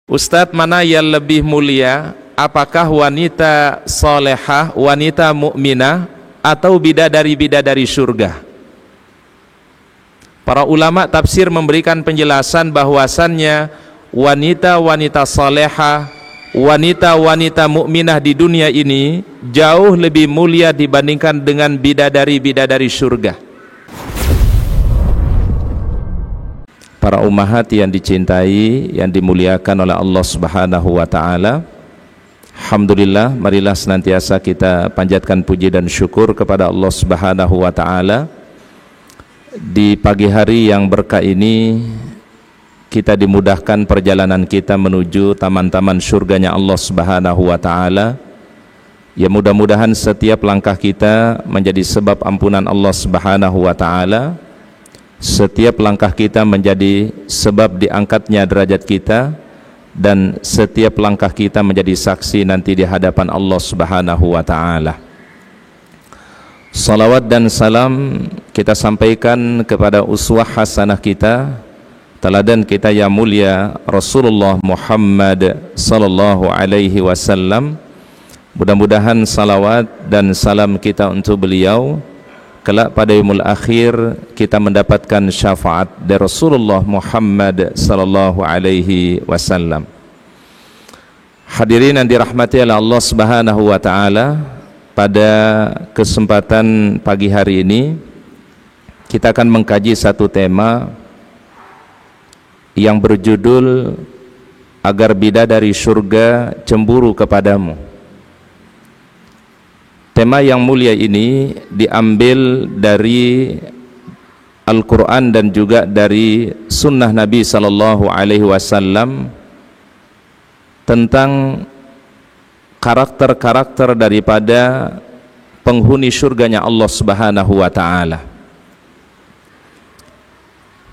Ustadz, mana yang lebih mulia? Apakah wanita solehah, wanita mukminah, atau bidadari-bidadari surga? Para ulama tafsir memberikan penjelasan bahwasannya wanita-wanita solehah, wanita-wanita mukminah di dunia ini jauh lebih mulia dibandingkan dengan bidadari-bidadari surga. Para ummahat yang dicintai, yang dimuliakan oleh Allah Subhanahu wa taala, alhamdulillah, marilah senantiasa kita panjatkan puji dan syukur kepada Allah Subhanahu wa taala. Di pagi hari yang berkah ini kita dimudahkan perjalanan kita menuju taman-taman surganya Allah Subhanahu wa taala. Ya, mudah-mudahan setiap langkah kita menjadi sebab ampunan Allah Subhanahu wa taala. Setiap langkah kita menjadi sebab diangkatnya derajat kita, dan setiap langkah kita menjadi saksi nanti di hadapan Allah Subhanahu wa taala. Salawat dan salam kita sampaikan kepada uswah hasanah kita, teladan kita yang mulia Rasulullah Muhammad sallallahu alaihi wasallam. Mudah-mudahan salawat dan salam kita untuk beliau kelak pada yaumul akhir kita mendapatkan syafaat dari Rasulullah Muhammad sallallahu alaihi wasallam. Hadirin yang dirahmati oleh Allah Subhanahu wa taala, pada kesempatan pagi hari ini kita akan mengkaji satu tema yang berjudul agar bidadari surga cemburu kepadamu. Tema yang mulia ini diambil dari Al-Quran dan juga dari sunnah Nabi sallallahu alaihi wasallam tentang karakter-karakter daripada penghuni surganya Allah Subhanahu wa taala.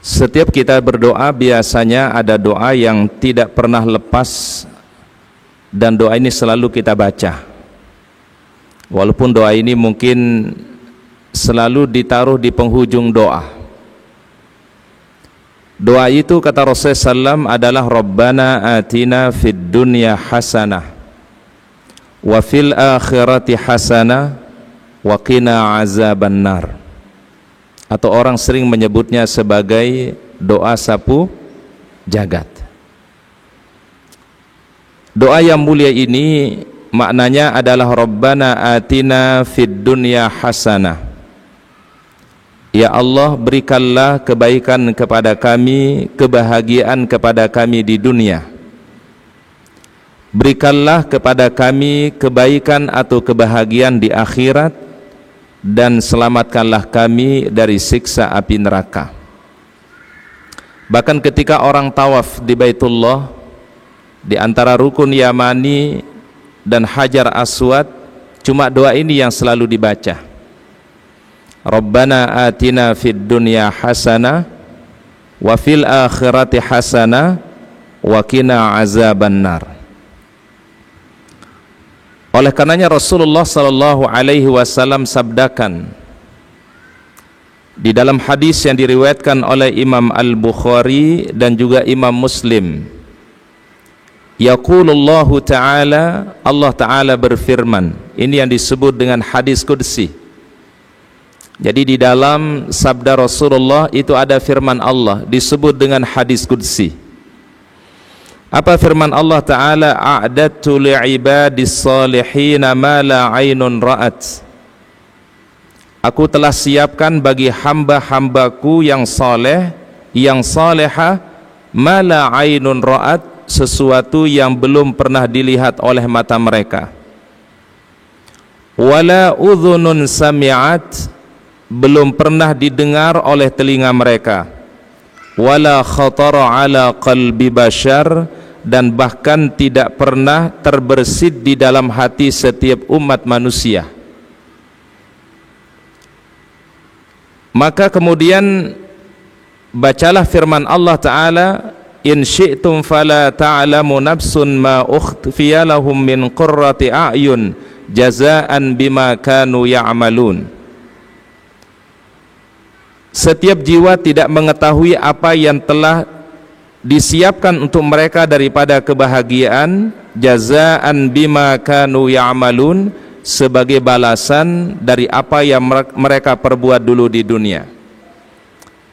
Setiap kita berdoa biasanya ada doa yang tidak pernah lepas, dan doa ini selalu kita baca. Walaupun doa ini mungkin selalu ditaruh di penghujung doa. Doa itu kata Rasulullah SAW adalah Rabbana atina fid dunya hasanah wa fil akhirati hasanah wa qina azabannar. Atau orang sering menyebutnya sebagai doa sapu jagat. Doa yang mulia ini maknanya adalah Rabbana atina fid dunya hasanah. Ya Allah, berikanlah kebaikan kepada kami, kebahagiaan kepada kami di dunia. Berikanlah kepada kami kebaikan atau kebahagiaan di akhirat, dan selamatkanlah kami dari siksa api neraka. Bahkan ketika orang tawaf di Baitullah, di antara rukun Yamani dan Hajar Aswad, cuma doa ini yang selalu dibaca. Rabbana atina fid dunya hasanah wa fil akhirati hasanah wa qina azabannar. Oleh karenanya Rasulullah sallallahu alaihi wasallam sabdakan di dalam hadis yang diriwayatkan oleh Imam Al-Bukhari dan juga Imam Muslim, yaqulullahu ta'ala, Allah ta'ala berfirman. Ini yang disebut dengan hadis qudsi. Jadi di dalam sabda Rasulullah itu ada firman Allah disebut dengan hadis qudsi. Apa firman Allah ta'ala? A'dadtu li'ibadis salihina ma la aynun ra'at. Aku telah siapkan bagi hamba-hambaku yang saleh, yang salehah, ma la aynun ra'at, sesuatu yang belum pernah dilihat oleh mata mereka, wala udhunun sami'at, belum pernah didengar oleh telinga mereka, wala khatara ala qalbi bashar, dan bahkan tidak pernah terbersit di dalam hati setiap umat manusia. Maka kemudian bacalah firman Allah ta'ala, in syi'tum fala ta'lamu nafsun ma ukhfiya lahum min qurrati a'yun jazaan bima kanu ya'malun. Setiap jiwa tidak mengetahui apa yang telah disiapkan untuk mereka daripada kebahagiaan, jazaan bima kanu ya'malun, sebagai balasan dari apa yang mereka perbuat dulu di dunia.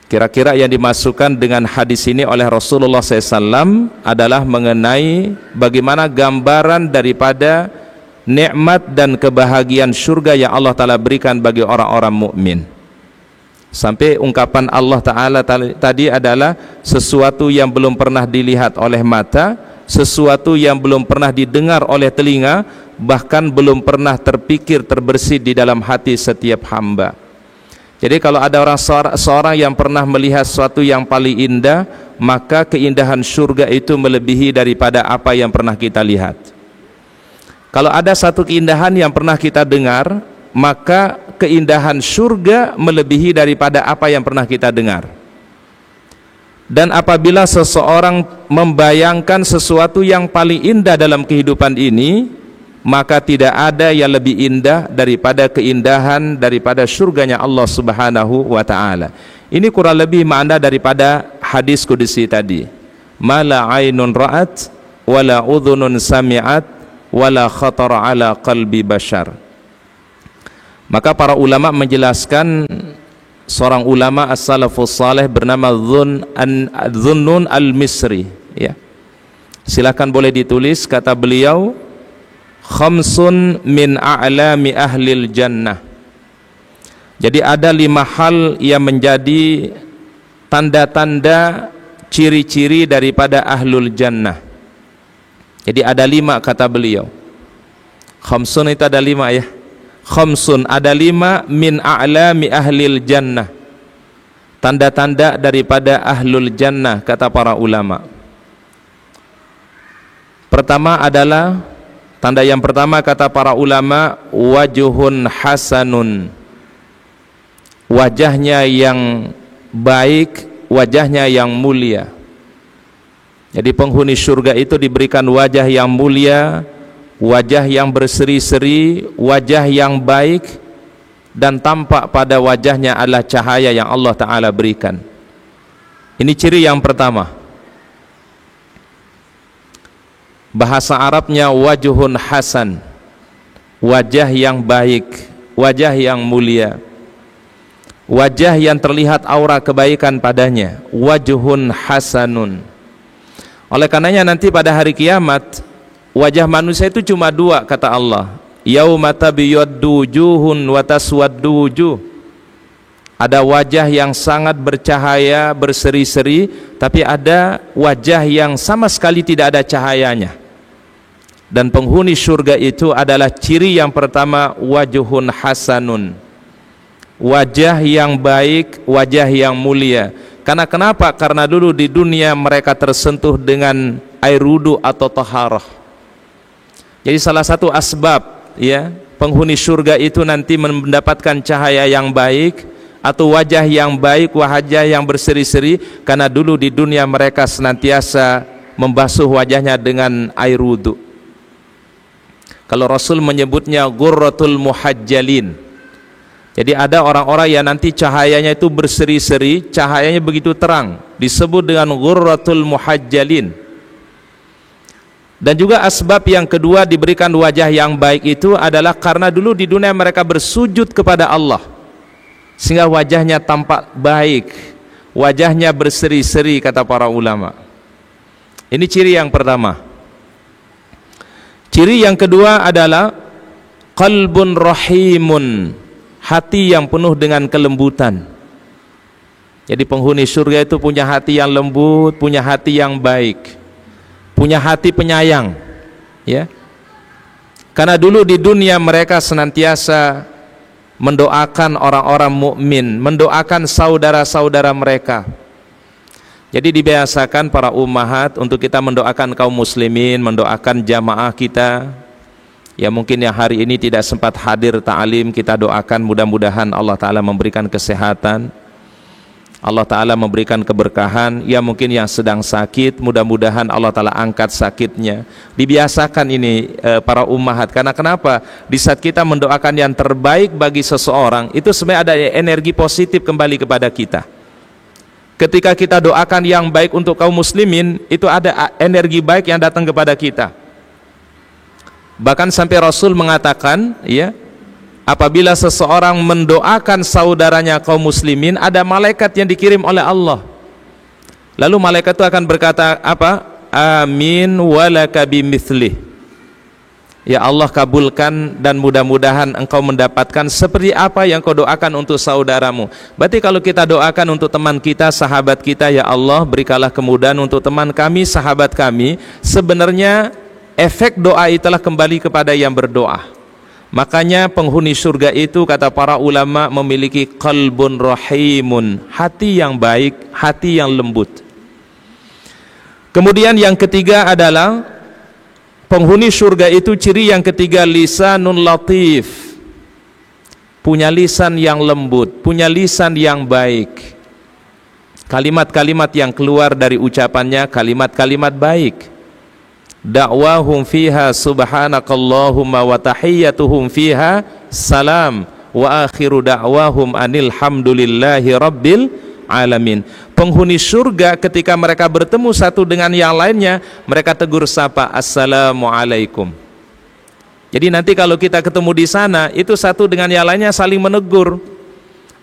Kira-kira yang dimasukkan dengan hadis ini oleh Rasulullah SAW adalah mengenai bagaimana gambaran daripada nikmat dan kebahagiaan surga yang Allah Ta'ala berikan bagi orang-orang mukmin. Sampai ungkapan Allah Ta'ala tadi adalah sesuatu yang belum pernah dilihat oleh mata, sesuatu yang belum pernah didengar oleh telinga, bahkan belum pernah terpikir terbersit di dalam hati setiap hamba. Jadi kalau ada seorang yang pernah melihat sesuatu yang paling indah, maka keindahan surga itu melebihi daripada apa yang pernah kita lihat. Kalau ada satu keindahan yang pernah kita dengar, maka keindahan surga melebihi daripada apa yang pernah kita dengar. Dan apabila seseorang membayangkan sesuatu yang paling indah dalam kehidupan ini, maka tidak ada yang lebih indah daripada keindahan daripada surganya Allah Subhanahu wa ta'ala. Ini kurang lebih makna daripada hadis qudsi tadi. Mala ainun ra'at wala udhunun sami'at wala khatara ala qalbi bashar. Maka para ulama menjelaskan, seorang ulama as-salafus salih bernama Dhunnun al-Misri, ya. Silakan boleh ditulis, kata beliau, khamsun min a'lami ahlil jannah. Jadi ada 5 hal yang menjadi tanda-tanda ciri-ciri daripada ahlul jannah. Jadi ada 5 kata beliau. Khamsun itu ada 5 ya. Khamsun ada 5 min a'lami ahlil jannah. Tanda-tanda daripada ahlul jannah kata para ulama. Pertama adalah, tanda yang pertama kata para ulama, wajuhun hasanun, wajahnya yang baik, wajahnya yang mulia. Jadi penghuni surga itu diberikan wajah yang mulia, wajah yang berseri-seri, wajah yang baik, dan tampak pada wajahnya adalah cahaya yang Allah Ta'ala berikan. Ini ciri yang pertama. Bahasa Arabnya wajuhun hasan, wajah yang baik, wajah yang mulia, wajah yang terlihat aura kebaikan padanya, wajuhun hasanun. Oleh karenanya nanti pada hari kiamat, wajah manusia itu cuma 2 kata Allah. Yauma tabyaddu wujuhun wa taswaddu wujuh. Ada wajah yang sangat bercahaya, berseri-seri, tapi ada wajah yang sama sekali tidak ada cahayanya. Dan penghuni surga itu adalah ciri yang pertama, wajuhun hasanun, wajah yang baik, wajah yang mulia. Karena kenapa? Karena dulu di dunia mereka tersentuh dengan air wudu atau taharah. Jadi salah satu asbab, ya, penghuni surga itu nanti mendapatkan cahaya yang baik atau wajah yang baik, wajah yang berseri-seri, karena dulu di dunia mereka senantiasa membasuh wajahnya dengan air wudu. Kalau Rasul menyebutnya ghurratul muhajjalin. Jadi ada orang-orang yang nanti cahayanya itu berseri-seri, cahayanya begitu terang, disebut dengan ghurratul muhajjalin. Dan juga asbab yang kedua diberikan wajah yang baik itu adalah karena dulu di dunia mereka bersujud kepada Allah, sehingga wajahnya tampak baik, wajahnya berseri-seri kata para ulama. Ini ciri yang pertama. Ciri yang kedua adalah qalbun rahimun, hati yang penuh dengan kelembutan. Jadi penghuni surga itu punya hati yang lembut, punya hati yang baik, punya hati penyayang, ya. Karena dulu di dunia mereka senantiasa mendoakan orang-orang mukmin, mendoakan saudara-saudara mereka. Jadi dibiasakan para ummahat untuk kita mendoakan kaum muslimin, mendoakan jamaah kita. Ya mungkin yang hari ini tidak sempat hadir ta'lim, kita doakan mudah-mudahan Allah Ta'ala memberikan kesehatan, Allah Ta'ala memberikan keberkahan. Ya mungkin yang sedang sakit, mudah-mudahan Allah Ta'ala angkat sakitnya. Dibiasakan ini para ummahat. Karena kenapa? Di saat kita mendoakan yang terbaik bagi seseorang, itu sebenarnya ada energi positif kembali kepada kita. Ketika kita doakan yang baik untuk kaum muslimin, itu ada energi baik yang datang kepada kita. Bahkan sampai Rasul mengatakan, ya, apabila seseorang mendoakan saudaranya kaum muslimin, ada malaikat yang dikirim oleh Allah. Lalu malaikat itu akan berkata apa? Amin walaka bimithlih. Ya Allah, kabulkan dan mudah-mudahan engkau mendapatkan seperti apa yang kau doakan untuk saudaramu. Berarti kalau kita doakan untuk teman kita, sahabat kita, ya Allah berikanlah kemudahan untuk teman kami, sahabat kami, sebenarnya efek doa itulah kembali kepada yang berdoa. Makanya penghuni surga itu, kata para ulama, memiliki qalbun rahimun, hati yang baik, hati yang lembut. Kemudian yang ketiga adalah penghuni surga itu, ciri yang ketiga, lisanun latif, punya lisan yang lembut, punya lisan yang baik. Kalimat-kalimat yang keluar dari ucapannya kalimat-kalimat baik. Da'wahum fiha subhanakallahumma wa tahiyyatuhum fiha salam wa akhiru da'wahum anil hamdulillahi rabbil alamin. Penghuni surga ketika mereka bertemu satu dengan yang lainnya, mereka tegur sapa, assalamualaikum. Jadi nanti kalau kita ketemu di sana, itu satu dengan yang lainnya saling menegur.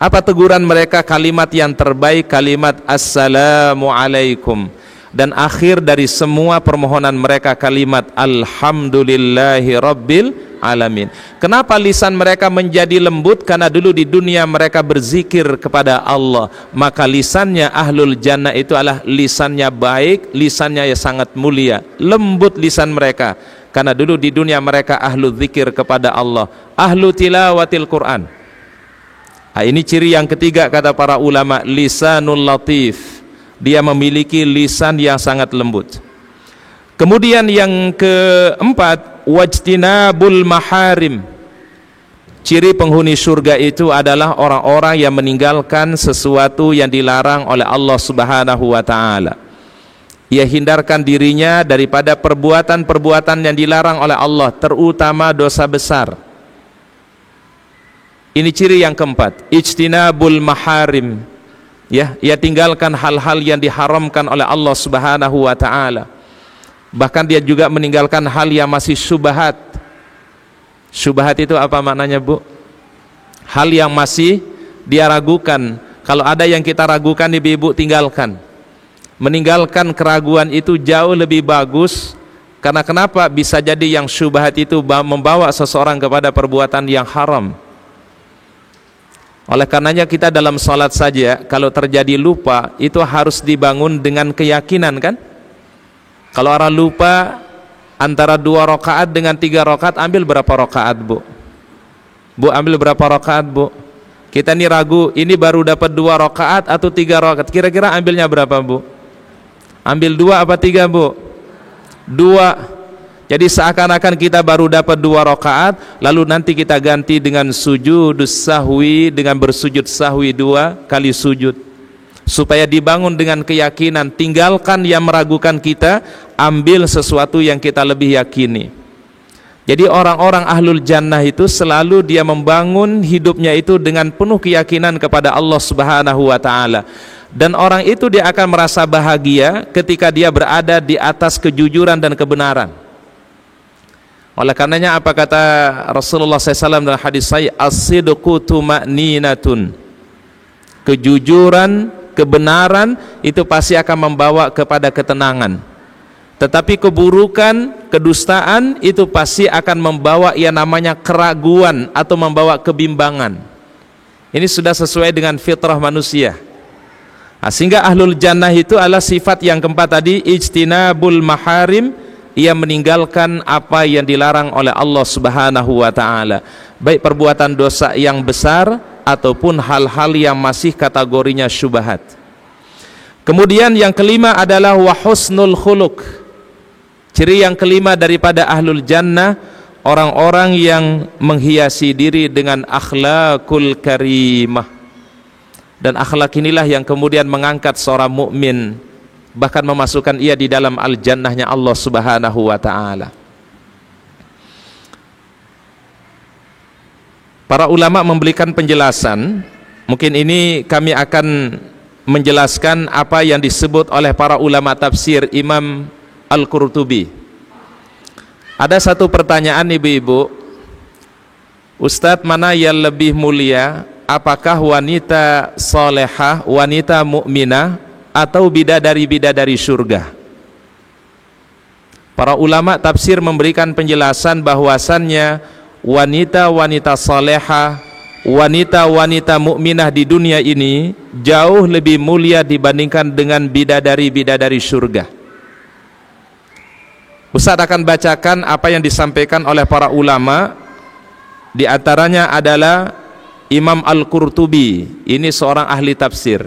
Apa teguran mereka? Kalimat yang terbaik, kalimat assalamualaikum. Dan akhir dari semua permohonan mereka kalimat alhamdulillahi rabbil alamin. Kenapa lisan mereka menjadi lembut? Karena dulu di dunia mereka berzikir kepada Allah. Maka lisannya ahlul jannah itu adalah lisannya baik, lisannya yang sangat mulia, lembut lisan mereka. Karena dulu di dunia mereka ahlu zikir kepada Allah, ahlu tilawatil Quran. Ini ciri yang ketiga kata para ulama, lisanul latif. Dia memiliki lisan yang sangat lembut. Kemudian yang keempat, wajtinabul maharim. Ciri penghuni surga itu adalah orang-orang yang meninggalkan sesuatu yang dilarang oleh Allah Subhanahu wa taala. Ia hindarkan dirinya daripada perbuatan-perbuatan yang dilarang oleh Allah, terutama dosa besar. Ini ciri yang keempat, ijtinabul maharim. Ya, ia tinggalkan hal-hal yang diharamkan oleh Allah Subhanahu wa taala. Bahkan dia juga meninggalkan hal yang masih syubhat. Syubhat itu apa maknanya, Bu? Hal yang masih dia ragukan. Kalau ada yang kita ragukan, Ibu tinggalkan. Meninggalkan keraguan itu jauh lebih bagus. Karena kenapa? Bisa jadi yang syubhat itu membawa seseorang kepada perbuatan yang haram. Oleh karenanya kita dalam salat saja, kalau terjadi lupa, itu harus dibangun dengan keyakinan, kan? Kalau orang lupa antara 2 rakaat dengan 3 rakaat, ambil berapa rakaat, Bu? Bu, ambil berapa rakaat, Bu? Kita ini ragu, ini baru dapat 2 rakaat atau 3 rakaat. Kira-kira ambilnya berapa, Bu? Ambil 2 apa 3, Bu? 2. Jadi seakan-akan kita baru dapat 2 rakaat, lalu nanti kita ganti dengan sujud sahwi, dengan bersujud sahwi 2 kali sujud. Supaya dibangun dengan keyakinan, tinggalkan yang meragukan kita, ambil sesuatu yang kita lebih yakini. Jadi orang-orang ahlul jannah itu selalu dia membangun hidupnya itu dengan penuh keyakinan kepada Allah Subhanahu wa taala. Dan orang itu dia akan merasa bahagia ketika dia berada di atas kejujuran dan kebenaran. Oleh karenanya apa kata Rasulullah SAW dalam hadis sahih, as-sidqu tuma'ninatun. Kejujuran, kebenaran itu pasti akan membawa kepada ketenangan. Tetapi keburukan, kedustaan itu pasti akan membawa yang namanya keraguan atau membawa kebimbangan. Ini sudah sesuai dengan fitrah manusia. Sehingga ahlul jannah itu adalah sifat yang keempat tadi, ijtinabul maharim. Ia meninggalkan apa yang dilarang oleh Allah Subhanahu wa taala, baik perbuatan dosa yang besar ataupun hal-hal yang masih kategorinya syubhat. Kemudian yang kelima adalah wa husnul khuluq. Ciri yang kelima daripada ahlul jannah, orang-orang yang menghiasi diri dengan akhlakul karimah. Dan akhlak inilah yang kemudian mengangkat seorang mukmin, bahkan memasukkan ia di dalam al-jannahnya Allah Subhanahu wa ta'ala. Para ulama memberikan penjelasan, mungkin ini kami akan menjelaskan apa yang disebut oleh para ulama tafsir Imam Al-Qurtubi. Ada satu pertanyaan ibu-ibu, Ustadz, mana yang lebih mulia, apakah wanita solehah, wanita mukminah, atau bidadari-bidadari surga? Para ulama tafsir memberikan penjelasan bahwasannya wanita-wanita solehah, wanita-wanita mukminah di dunia ini jauh lebih mulia dibandingkan dengan bidadari-bidadari surga. Ustaz akan bacakan apa yang disampaikan oleh para ulama. Di antaranya adalah Imam Al-Qurtubi, ini seorang ahli tafsir.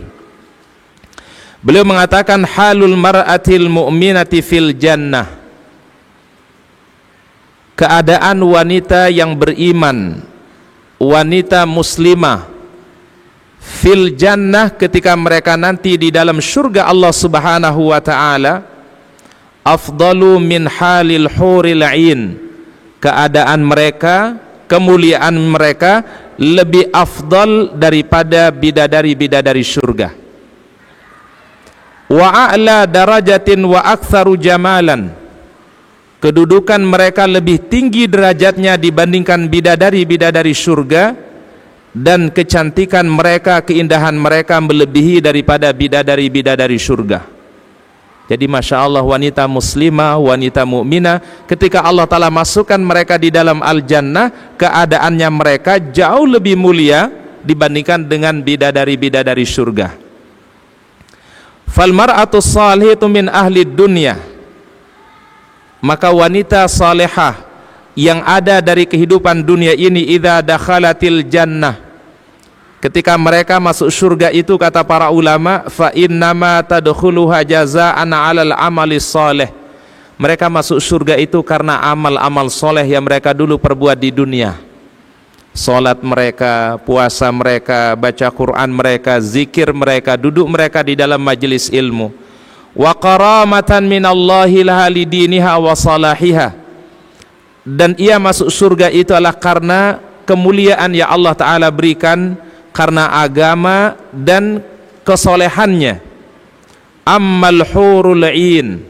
Beliau mengatakan halul mar'atil mu'minati fil jannah, keadaan wanita yang beriman, wanita muslimah fil jannah ketika mereka nanti di dalam surga Allah Subhanahu wa taala, afdalu min halil huril ain, keadaan mereka, kemuliaan mereka lebih afdal daripada bidadari-bidadari surga. Wa a'la darajatin wa aktsaru jamalan, kedudukan mereka lebih tinggi derajatnya dibandingkan bidadari-bidadari surga, dan kecantikan mereka, keindahan mereka melebihi daripada bidadari-bidadari surga. Jadi Masya Allah, wanita muslimah, wanita mukminah, ketika Allah Ta'ala masukkan mereka di dalam al-jannah, keadaannya mereka jauh lebih mulia dibandingkan dengan bidadari-bidadari surga. Fal mar'atu salihatu min ahli dunya, maka wanita salihah yang ada dari kehidupan dunia ini, idza dakhalatil jannah, ketika mereka masuk surga itu, kata para ulama, fa innama tadkhuluha jazaa'an 'alal amali shalih, mereka masuk surga itu karena amal-amal soleh yang mereka dulu perbuat di dunia. Salat mereka, puasa mereka, baca Quran mereka, zikir mereka, duduk mereka di dalam majelis ilmu. Wa qaramatan minallahi laha lidiniha wa salahiha, dan ia masuk surga itu adalah karena kemuliaan yang Allah Ta'ala berikan karena agama dan kesolehannya. Ammal hurul ain,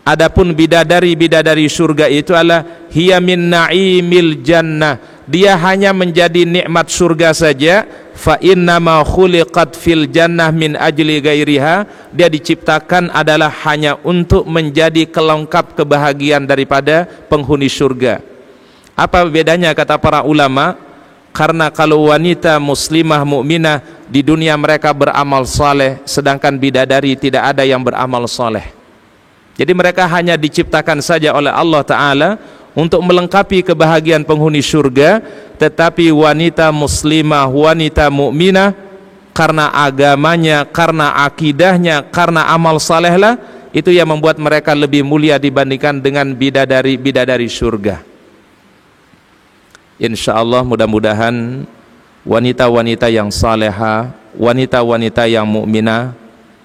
adapun bidadari-bidadari surga itu adalah hiya min na'imil jannah, dia hanya menjadi nikmat surga saja. Fa innama khuliqat fil jannah min ajli ghairiha, dia diciptakan adalah hanya untuk menjadi kelengkap kebahagiaan daripada penghuni surga. Apa bedanya, kata para ulama? Karena kalau wanita muslimah mukminah di dunia mereka beramal saleh, sedangkan bidadari tidak ada yang beramal saleh. Jadi mereka hanya diciptakan saja oleh Allah Ta'ala untuk melengkapi kebahagiaan penghuni surga, tetapi wanita muslimah, wanita mukminah, karena agamanya, karena akidahnya, karena amal salehlah, itu yang membuat mereka lebih mulia dibandingkan dengan bidadari-bidadari surga. Insyaallah, mudah-mudahan wanita-wanita yang salehah, wanita-wanita yang mukminah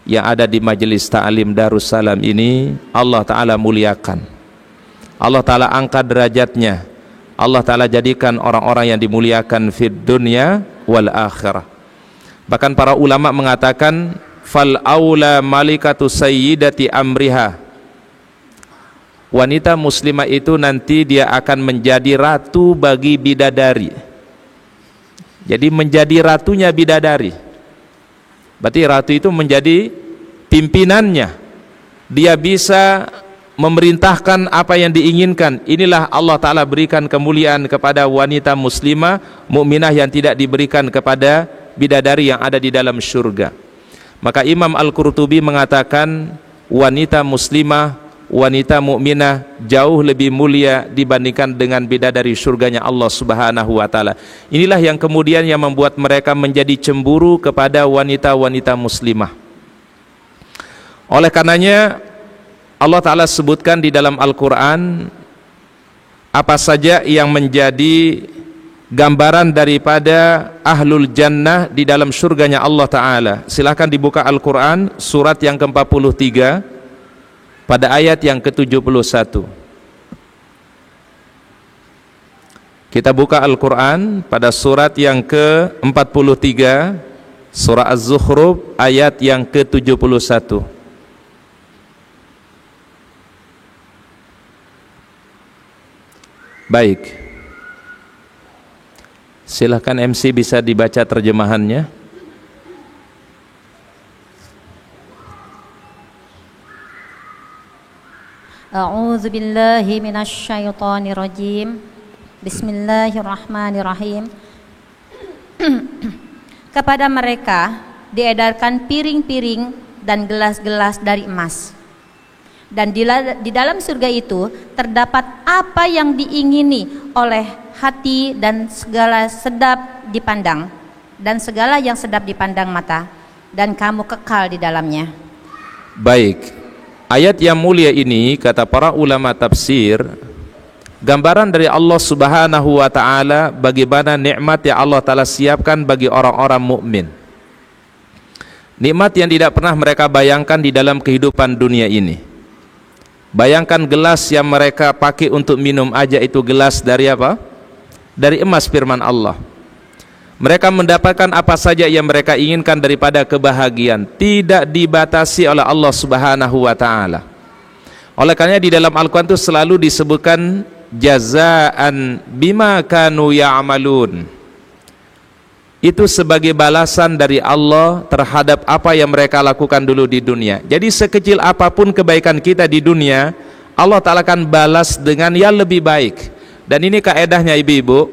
yang ada di majelis ta'lim Darussalam ini, Allah Ta'ala muliakan, Allah Ta'ala angkat derajatnya, Allah Ta'ala jadikan orang-orang yang dimuliakan fid dunya wal akhirah. Bahkan para ulama mengatakan fal aula malikatu sayyidati amriha, wanita muslimah itu nanti dia akan menjadi ratu bagi bidadari. Jadi menjadi ratunya bidadari, berarti ratu itu menjadi pimpinannya, dia bisa memerintahkan apa yang diinginkan. Inilah Allah Ta'ala berikan kemuliaan kepada wanita muslimah mukminah yang tidak diberikan kepada bidadari yang ada di dalam surga. Maka Imam Al-Qurtubi mengatakan wanita muslimah, wanita mukminah jauh lebih mulia dibandingkan dengan bidadari surganya Allah Subhanahu wa Ta'ala. Inilah yang kemudian yang membuat mereka menjadi cemburu kepada wanita-wanita muslimah. Oleh karenanya Allah Ta'ala sebutkan di dalam Al-Quran apa saja yang menjadi gambaran daripada ahlul jannah di dalam surganya Allah Ta'ala. Silahkan dibuka Al-Quran surat yang ke-43 pada ayat yang ke-71. Kita buka Al-Quran pada surat yang ke-43 Surah Az-Zukhruf ayat yang ke-71. Baik, silahkan MC bisa dibaca terjemahannya. A'udzu billahi minasy syaithanir rajim. Bismillahirrahmanirrahim. Kepada mereka diedarkan piring-piring dan gelas-gelas dari emas. Dan di dalam surga itu terdapat apa yang diingini oleh hati dan segala sedap dipandang dan segala yang sedap dipandang mata, dan kamu kekal di dalamnya. Baik, ayat yang mulia ini kata para ulama tafsir gambaran dari Allah Subhanahu wa taala bagaimana nikmat yang Allah taala siapkan bagi orang-orang mukmin. Nikmat yang tidak pernah mereka bayangkan di dalam kehidupan dunia ini. Bayangkan gelas yang mereka pakai untuk minum aja itu gelas dari apa? Dari emas firman Allah. Mereka mendapatkan apa saja yang mereka inginkan daripada kebahagiaan, tidak dibatasi oleh Allah Subhanahu wa taala. Oleh karena di dalam Al-Qur'an itu selalu disebutkan jazaan bima kanu ya'malun. Itu sebagai balasan dari Allah terhadap apa yang mereka lakukan dulu di dunia. Jadi sekecil apapun kebaikan kita di dunia, Allah Ta'ala akan balas dengan yang lebih baik. Dan ini kaedahnya ibu-ibu,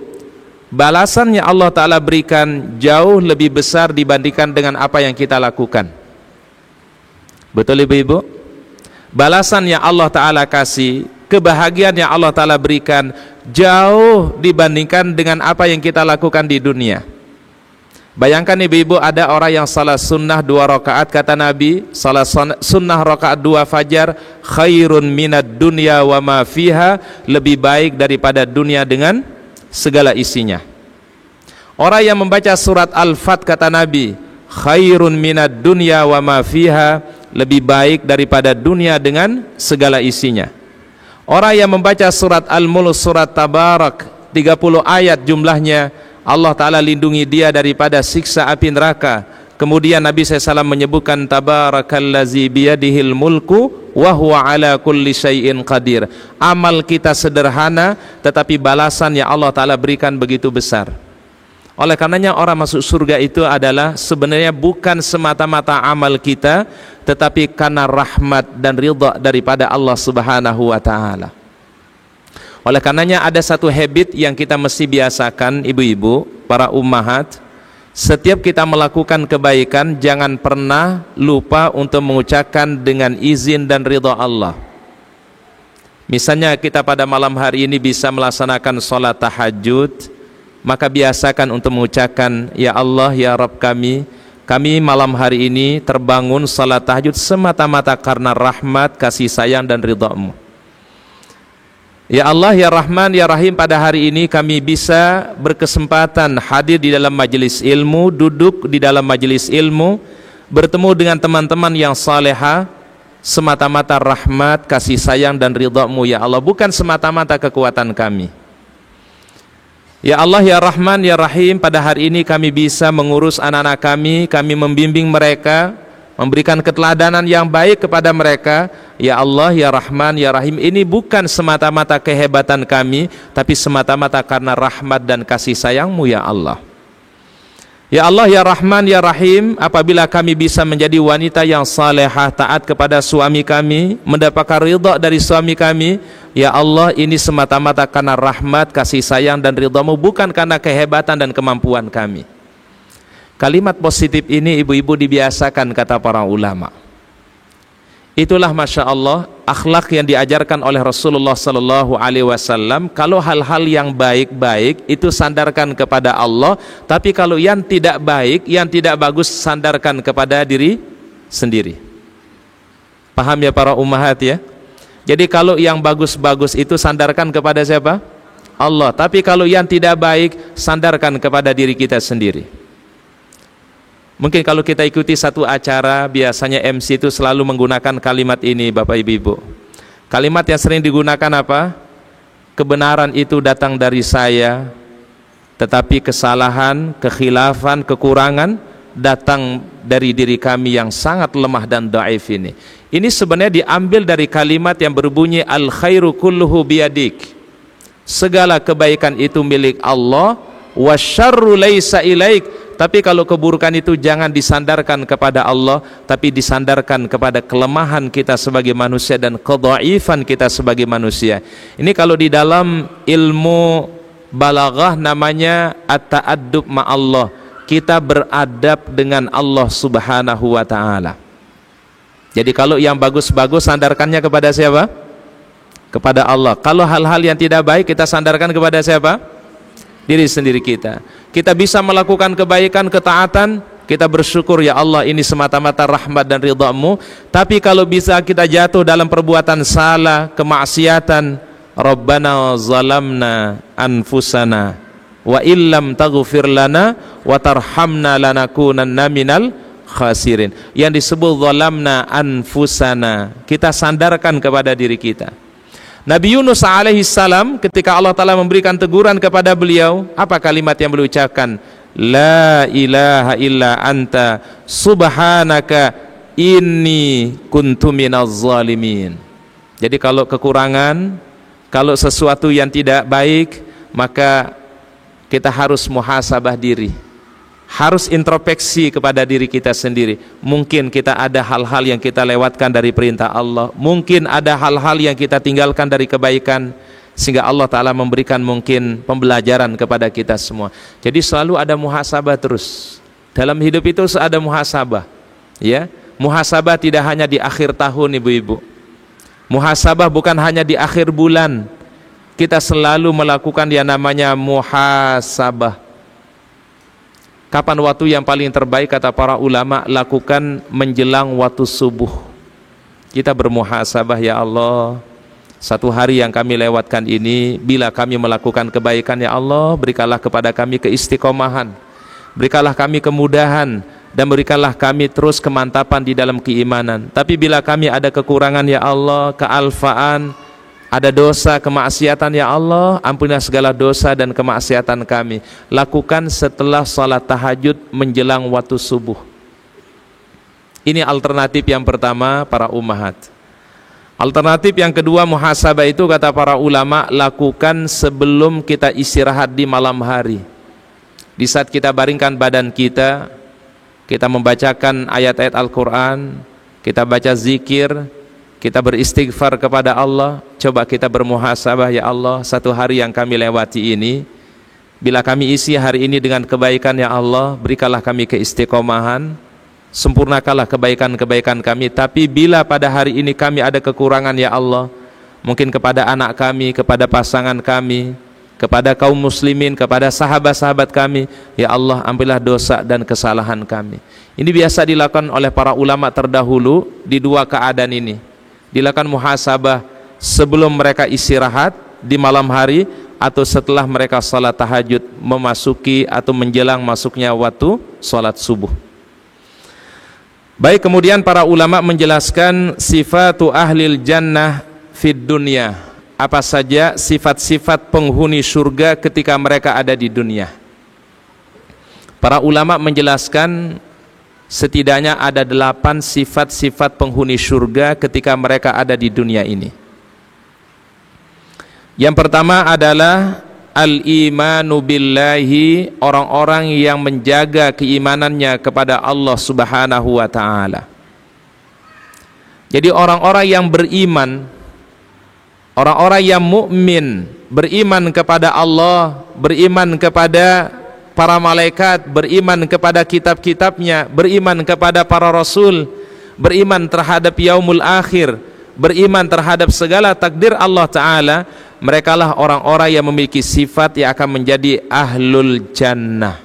balasannya Allah Ta'ala berikan jauh lebih besar dibandingkan dengan apa yang kita lakukan. Betul ibu-ibu? Balasan yang Allah Ta'ala kasih, kebahagiaan yang Allah Ta'ala berikan jauh dibandingkan dengan apa yang kita lakukan di dunia. Bayangkan ibu-ibu, ada orang yang salat sunnah 2 rakaat, kata Nabi, salat sunnah rakaat 2 fajar khairun minad dunya wa ma fiha, lebih baik daripada dunia dengan segala isinya. Orang yang membaca surat Al-Fat, kata Nabi, khairun minad dunya wa ma fiha, lebih baik daripada dunia dengan segala isinya. Orang yang membaca surat Al-Mulk, surat Tabarak, 30 ayat jumlahnya, Allah Ta'ala lindungi dia daripada siksa api neraka. Kemudian Nabi SAW menyebutkan tabarakallazi biyadihil mulku wa huwa ala kulli syai'in qadir. Amal kita sederhana tetapi balasan yang Allah Ta'ala berikan begitu besar. Oleh karenanya orang masuk surga itu adalah sebenarnya bukan semata-mata amal kita, tetapi karena rahmat dan ridha daripada Allah Subhanahu wa Ta'ala. Oleh karenanya ada satu habit yang kita mesti biasakan ibu-ibu, para ummahat. Setiap kita melakukan kebaikan, jangan pernah lupa untuk mengucapkan dengan izin dan ridha Allah. Misalnya kita pada malam hari ini bisa melaksanakan sholat tahajud, maka biasakan untuk mengucapkan, ya Allah, ya Rabb kami malam hari ini terbangun sholat tahajud semata-mata karena rahmat, kasih sayang dan ridha-Mu. Ya Allah, ya Rahman, ya Rahim, pada hari ini kami bisa berkesempatan hadir di dalam majelis ilmu, duduk di dalam majelis ilmu, bertemu dengan teman-teman yang salehah, semata-mata rahmat, kasih sayang dan ridha-Mu ya Allah, bukan semata-mata kekuatan kami. Ya Allah, ya Rahman, ya Rahim, pada hari ini kami bisa mengurus anak-anak kami membimbing mereka, memberikan keteladanan yang baik kepada mereka. Ya Allah, ya Rahman, ya Rahim, ini bukan semata-mata kehebatan kami, tapi semata-mata karena rahmat dan kasih sayang-Mu ya Allah. Ya Allah, ya Rahman, ya Rahim, apabila kami bisa menjadi wanita yang salehah, taat kepada suami kami, mendapatkan ridha dari suami kami, ya Allah, ini semata-mata karena rahmat, kasih sayang dan ridha-Mu, bukan karena kehebatan dan kemampuan kami. Kalimat positif ini ibu-ibu dibiasakan, kata para ulama. Itulah Masya Allah akhlak yang diajarkan oleh Rasulullah Sallallahu Alaihi Wasallam. Kalau hal-hal yang baik-baik itu sandarkan kepada Allah, tapi kalau yang tidak baik, yang tidak bagus, sandarkan kepada diri sendiri. Paham ya para ummahat ya? Jadi kalau yang bagus-bagus itu sandarkan kepada siapa? Allah. Tapi kalau yang tidak baik, sandarkan kepada diri kita sendiri. Mungkin kalau kita ikuti satu acara, biasanya MC itu selalu menggunakan kalimat ini, Bapak Ibu. Kalimat yang sering digunakan apa? Kebenaran itu datang dari saya, tetapi kesalahan, kekhilafan, kekurangan datang dari diri kami yang sangat lemah dan dhaif ini. Ini sebenarnya diambil dari kalimat yang berbunyi al khairu kulluhu biyadik. Segala kebaikan itu milik Allah, wasyarru laisa ilaik. Tapi kalau keburukan itu jangan disandarkan kepada Allah, tapi disandarkan kepada kelemahan kita sebagai manusia dan kedhaifan kita sebagai manusia. Ini kalau di dalam ilmu balaghah namanya at-ta'addub ma'allah. Kita beradab dengan Allah Subhanahu wa ta'ala. Jadi kalau yang bagus-bagus sandarkannya kepada siapa? Kepada Allah. Kalau hal-hal yang tidak baik kita sandarkan kepada siapa? Diri sendiri kita. Kita bisa melakukan kebaikan, ketaatan, kita bersyukur, ya Allah ini semata-mata rahmat dan ridha-Mu. Tapi kalau bisa kita jatuh dalam perbuatan salah, kemaksiatan, Rabbana zalamna anfusana wa illam taghfir lana wa tarhamna lanakunanna minal khasirin. Yang disebut zalamna anfusana, kita sandarkan kepada diri kita. Nabi Yunus alaihissalam ketika Allah Ta'ala memberikan teguran kepada beliau, apa kalimat yang beliau ucapkan? La ilaha illa anta subhanaka inni kuntu minaz zalimin. Jadi kalau kekurangan, kalau sesuatu yang tidak baik, maka kita harus muhasabah diri, harus introspeksi kepada diri kita sendiri. Mungkin kita ada hal-hal yang kita lewatkan dari perintah Allah, mungkin ada hal-hal yang kita tinggalkan dari kebaikan, sehingga Allah Ta'ala memberikan mungkin pembelajaran kepada kita semua. Jadi selalu ada muhasabah terus. Dalam hidup itu ada muhasabah, ya. Muhasabah tidak hanya di akhir tahun, ibu-ibu. Muhasabah bukan hanya di akhir bulan. Kita selalu melakukan yang namanya muhasabah. Kapan waktu yang paling terbaik kata para ulama? Lakukan menjelang waktu subuh. Kita bermuhasabah, ya Allah, satu hari yang kami lewatkan ini, bila kami melakukan kebaikan, ya Allah, berikanlah kepada kami keistiqomahan, berikanlah kami kemudahan, dan berikanlah kami terus kemantapan di dalam keimanan. Tapi bila kami ada kekurangan, ya Allah, kealfaan, ada dosa, kemaksiatan, ya Allah, ampunilah segala dosa dan kemaksiatan kami. Lakukan setelah salat tahajud menjelang waktu subuh. Ini alternatif yang pertama para ummahat. Alternatif yang kedua muhasabah itu kata para ulama, lakukan sebelum kita istirahat di malam hari. Di saat kita baringkan badan kita, kita membacakan ayat-ayat Al-Quran, kita baca zikir, kita beristighfar kepada Allah. Coba kita bermuhasabah, ya Allah, satu hari yang kami lewati ini, bila kami isi hari ini dengan kebaikan, ya Allah, berikanlah kami keistiqomahan, sempurnakanlah kebaikan-kebaikan kami. Tapi bila pada hari ini kami ada kekurangan, ya Allah, mungkin kepada anak kami, kepada pasangan kami, kepada kaum muslimin, kepada sahabat-sahabat kami, ya Allah, ampunilah dosa dan kesalahan kami. Ini biasa dilakukan oleh para ulama terdahulu di dua keadaan ini. Dilakukan muhasabah sebelum mereka istirahat di malam hari, atau setelah mereka salat tahajud memasuki atau menjelang masuknya waktu salat subuh. Baik, kemudian para ulama menjelaskan sifatu ahlil jannah fid dunya. Apa saja sifat-sifat penghuni surga ketika mereka ada di dunia. Para ulama menjelaskan setidaknya ada 8 sifat-sifat penghuni surga ketika mereka ada di dunia ini. Yang pertama adalah al-imanu billahi, orang-orang yang menjaga keimanannya kepada Allah Subhanahu wa ta'ala. Jadi orang-orang yang beriman, orang-orang yang mukmin, beriman kepada Allah, beriman kepada para malaikat, beriman kepada kitab-kitabnya, beriman kepada para rasul, beriman terhadap yaumul akhir, beriman terhadap segala takdir Allah Ta'ala. Mereka lah orang-orang yang memiliki sifat yang akan menjadi ahlul jannah.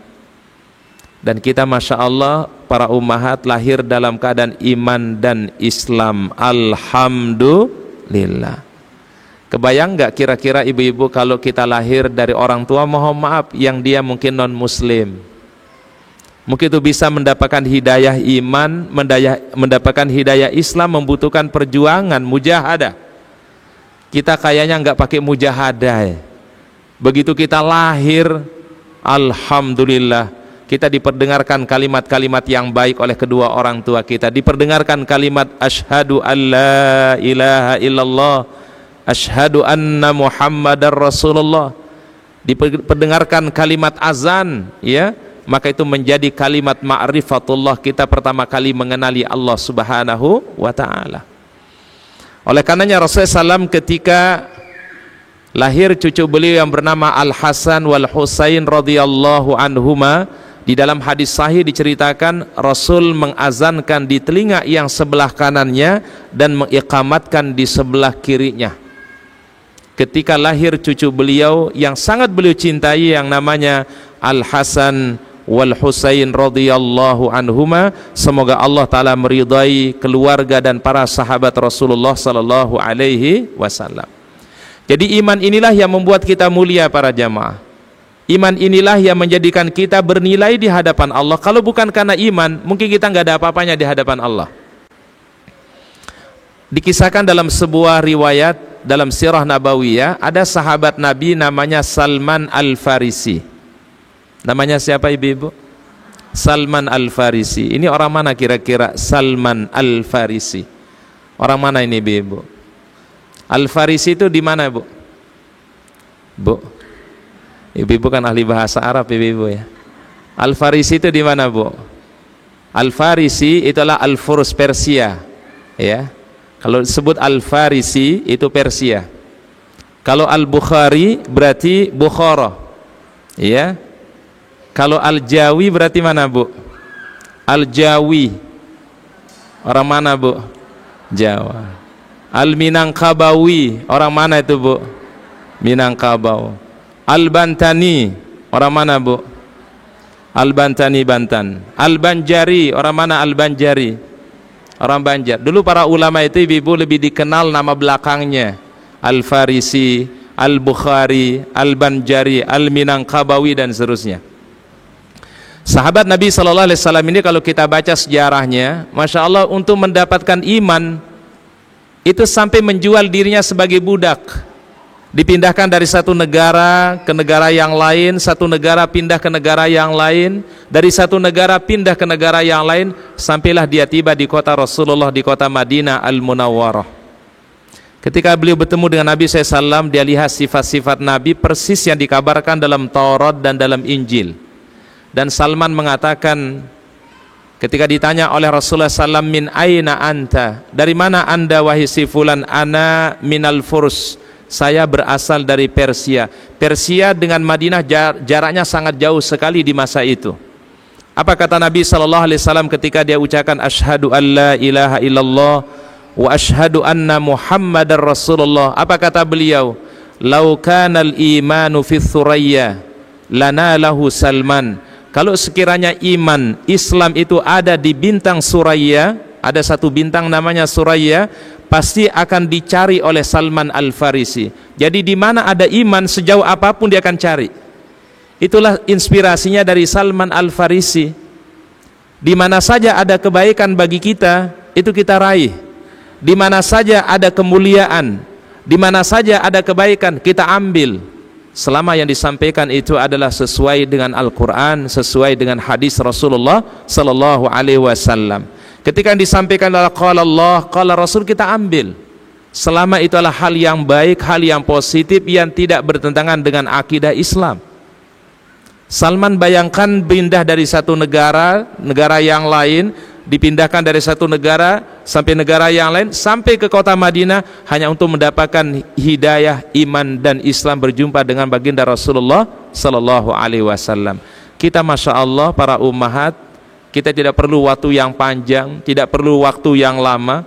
Dan kita Masya Allah, para ummahat lahir dalam keadaan iman dan Islam. Alhamdulillah. Kebayang gak kira-kira ibu-ibu kalau kita lahir dari orang tua, mohon maaf, yang dia mungkin non muslim, mungkin itu bisa mendapatkan hidayah iman, mendapatkan hidayah Islam, membutuhkan perjuangan, mujahadah. Kita kayaknya nggak pakai mujahadah. Begitu kita lahir, alhamdulillah, kita diperdengarkan kalimat-kalimat yang baik oleh kedua orang tua kita, diperdengarkan kalimat asyhadu alla ilaha illallah, asyhadu anna muhammadar rasulullah, diperdengarkan kalimat azan, ya, maka itu menjadi kalimat ma'rifatullah, kita pertama kali mengenali Allah Subhanahu wa ta'ala. Oleh karenanya Rasulullah SAW ketika lahir cucu beliau yang bernama Al-Hasan wal Husain radhiyallahu anhuma, di dalam hadis sahih diceritakan Rasul mengazankan di telinga yang sebelah kanannya dan mengiqamatkan di sebelah kirinya. Ketika lahir cucu beliau yang sangat beliau cintai yang namanya Al-Hasan wal Husain radhiyallahu anhuma, semoga Allah taala meridai keluarga dan para sahabat Rasulullah sallallahu alaihi wasallam. Jadi iman inilah yang membuat kita mulia para jamaah. Iman inilah yang menjadikan kita bernilai di hadapan Allah. Kalau bukan karena iman, mungkin kita nggak ada apa-apanya di hadapan Allah. Dikisahkan dalam sebuah riwayat dalam sirah nabawiyah, ada sahabat Nabi namanya Salman Al-Farisi. Namanya siapa ibu-ibu? Salman Al-Farisi. Ini orang mana kira-kira Salman Al-Farisi? Orang mana ini ibu-ibu? Al-Farisi itu di mana, Bu? Bu? Ibu-ibu kan ahli bahasa Arab, ibu-ibu ya. Al-Farisi itu di mana, Bu? Al-Farisi itulah Al-Furs Persia, ya. Kalau disebut Al-Farisi itu Persia. Kalau Al-Bukhari berarti Bukhara, ya. Kalau Al-Jawi berarti mana, Bu? Al-Jawi. Orang mana, Bu? Jawa. Al-Minangkabawi, orang mana itu, Bu? Minangkabau. Al-Bantani, orang mana, Bu? Al-Bantani, Bantan. Al-Banjari, orang mana Al-Banjari? Orang Banjar. Dulu para ulama itu ibu lebih dikenal nama belakangnya. Al-Farisi, Al-Bukhari, Al-Banjari, Al-Minangkabawi dan seterusnya. Sahabat Nabi sallallahu alaihi wasallam ini kalau kita baca sejarahnya, Masya Allah, untuk mendapatkan iman itu sampai menjual dirinya sebagai budak. Dipindahkan dari satu negara ke negara yang lain, satu negara pindah ke negara yang lain, dari satu negara pindah ke negara yang lain, sampailah dia tiba di kota Rasulullah, di kota Madinah Al-Munawwarah. Ketika beliau bertemu dengan Nabi SAW, dia lihat sifat-sifat Nabi persis yang dikabarkan dalam Taurat dan dalam Injil. Dan Salman mengatakan, ketika ditanya oleh Rasulullah SAW, min aina anta, dari mana anda wahai si fulan? Ana minal Furs, saya berasal dari Persia. Persia dengan Madinah jaraknya sangat jauh sekali di masa itu. Apa kata Nabi SAW ketika dia ucapkan asyhadu alla ilaha illallah wa asyhadu anna muhammadar rasulullah? Apa kata beliau? Lau kanal imanu fi thuraya lana lahu Salman. Kalau sekiranya iman Islam itu ada di bintang Suraya, ada satu bintang namanya Suraya, pasti akan dicari oleh Salman Al-Farisi. Jadi di mana ada iman, sejauh apapun dia akan cari. Itulah inspirasinya dari Salman Al-Farisi. Di mana saja ada kebaikan bagi kita, itu kita raih. Di mana saja ada kemuliaan, di mana saja ada kebaikan, kita ambil. Selama yang disampaikan itu adalah sesuai dengan Al-Quran, sesuai dengan hadis Rasulullah sallallahu alaihi wasallam. Ketika yang disampaikan adalah qala Allah, qala Rasul, kita ambil. Selama itu adalah hal yang baik, hal yang positif, yang tidak bertentangan dengan akidah Islam. Salman bayangkan pindah dari satu negara yang lain, dipindahkan dari satu negara sampai negara yang lain, sampai ke kota Madinah hanya untuk mendapatkan hidayah iman dan Islam, berjumpa dengan baginda Rasulullah sallallahu alaihi wasallam. Kita Masya Allah para ummahat, kita tidak perlu waktu yang panjang, tidak perlu waktu yang lama.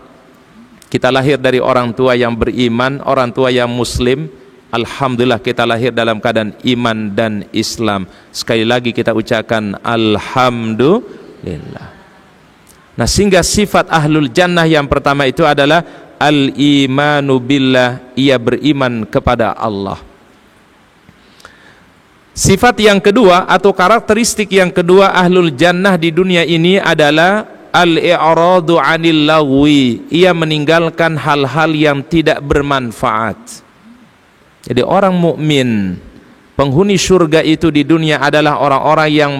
Kita lahir dari orang tua yang beriman, orang tua yang muslim. Alhamdulillah kita lahir dalam keadaan iman dan Islam. Sekali lagi kita ucapkan Alhamdulillah. Nah, sehingga sifat ahlul jannah yang pertama itu adalah al-imanu billah, ia beriman kepada Allah. Sifat yang kedua atau karakteristik yang kedua ahlul jannah di dunia ini adalah al-i'radu 'anil lagwi, ia meninggalkan hal-hal yang tidak bermanfaat. Jadi orang mukmin, penghuni surga itu di dunia adalah orang-orang yang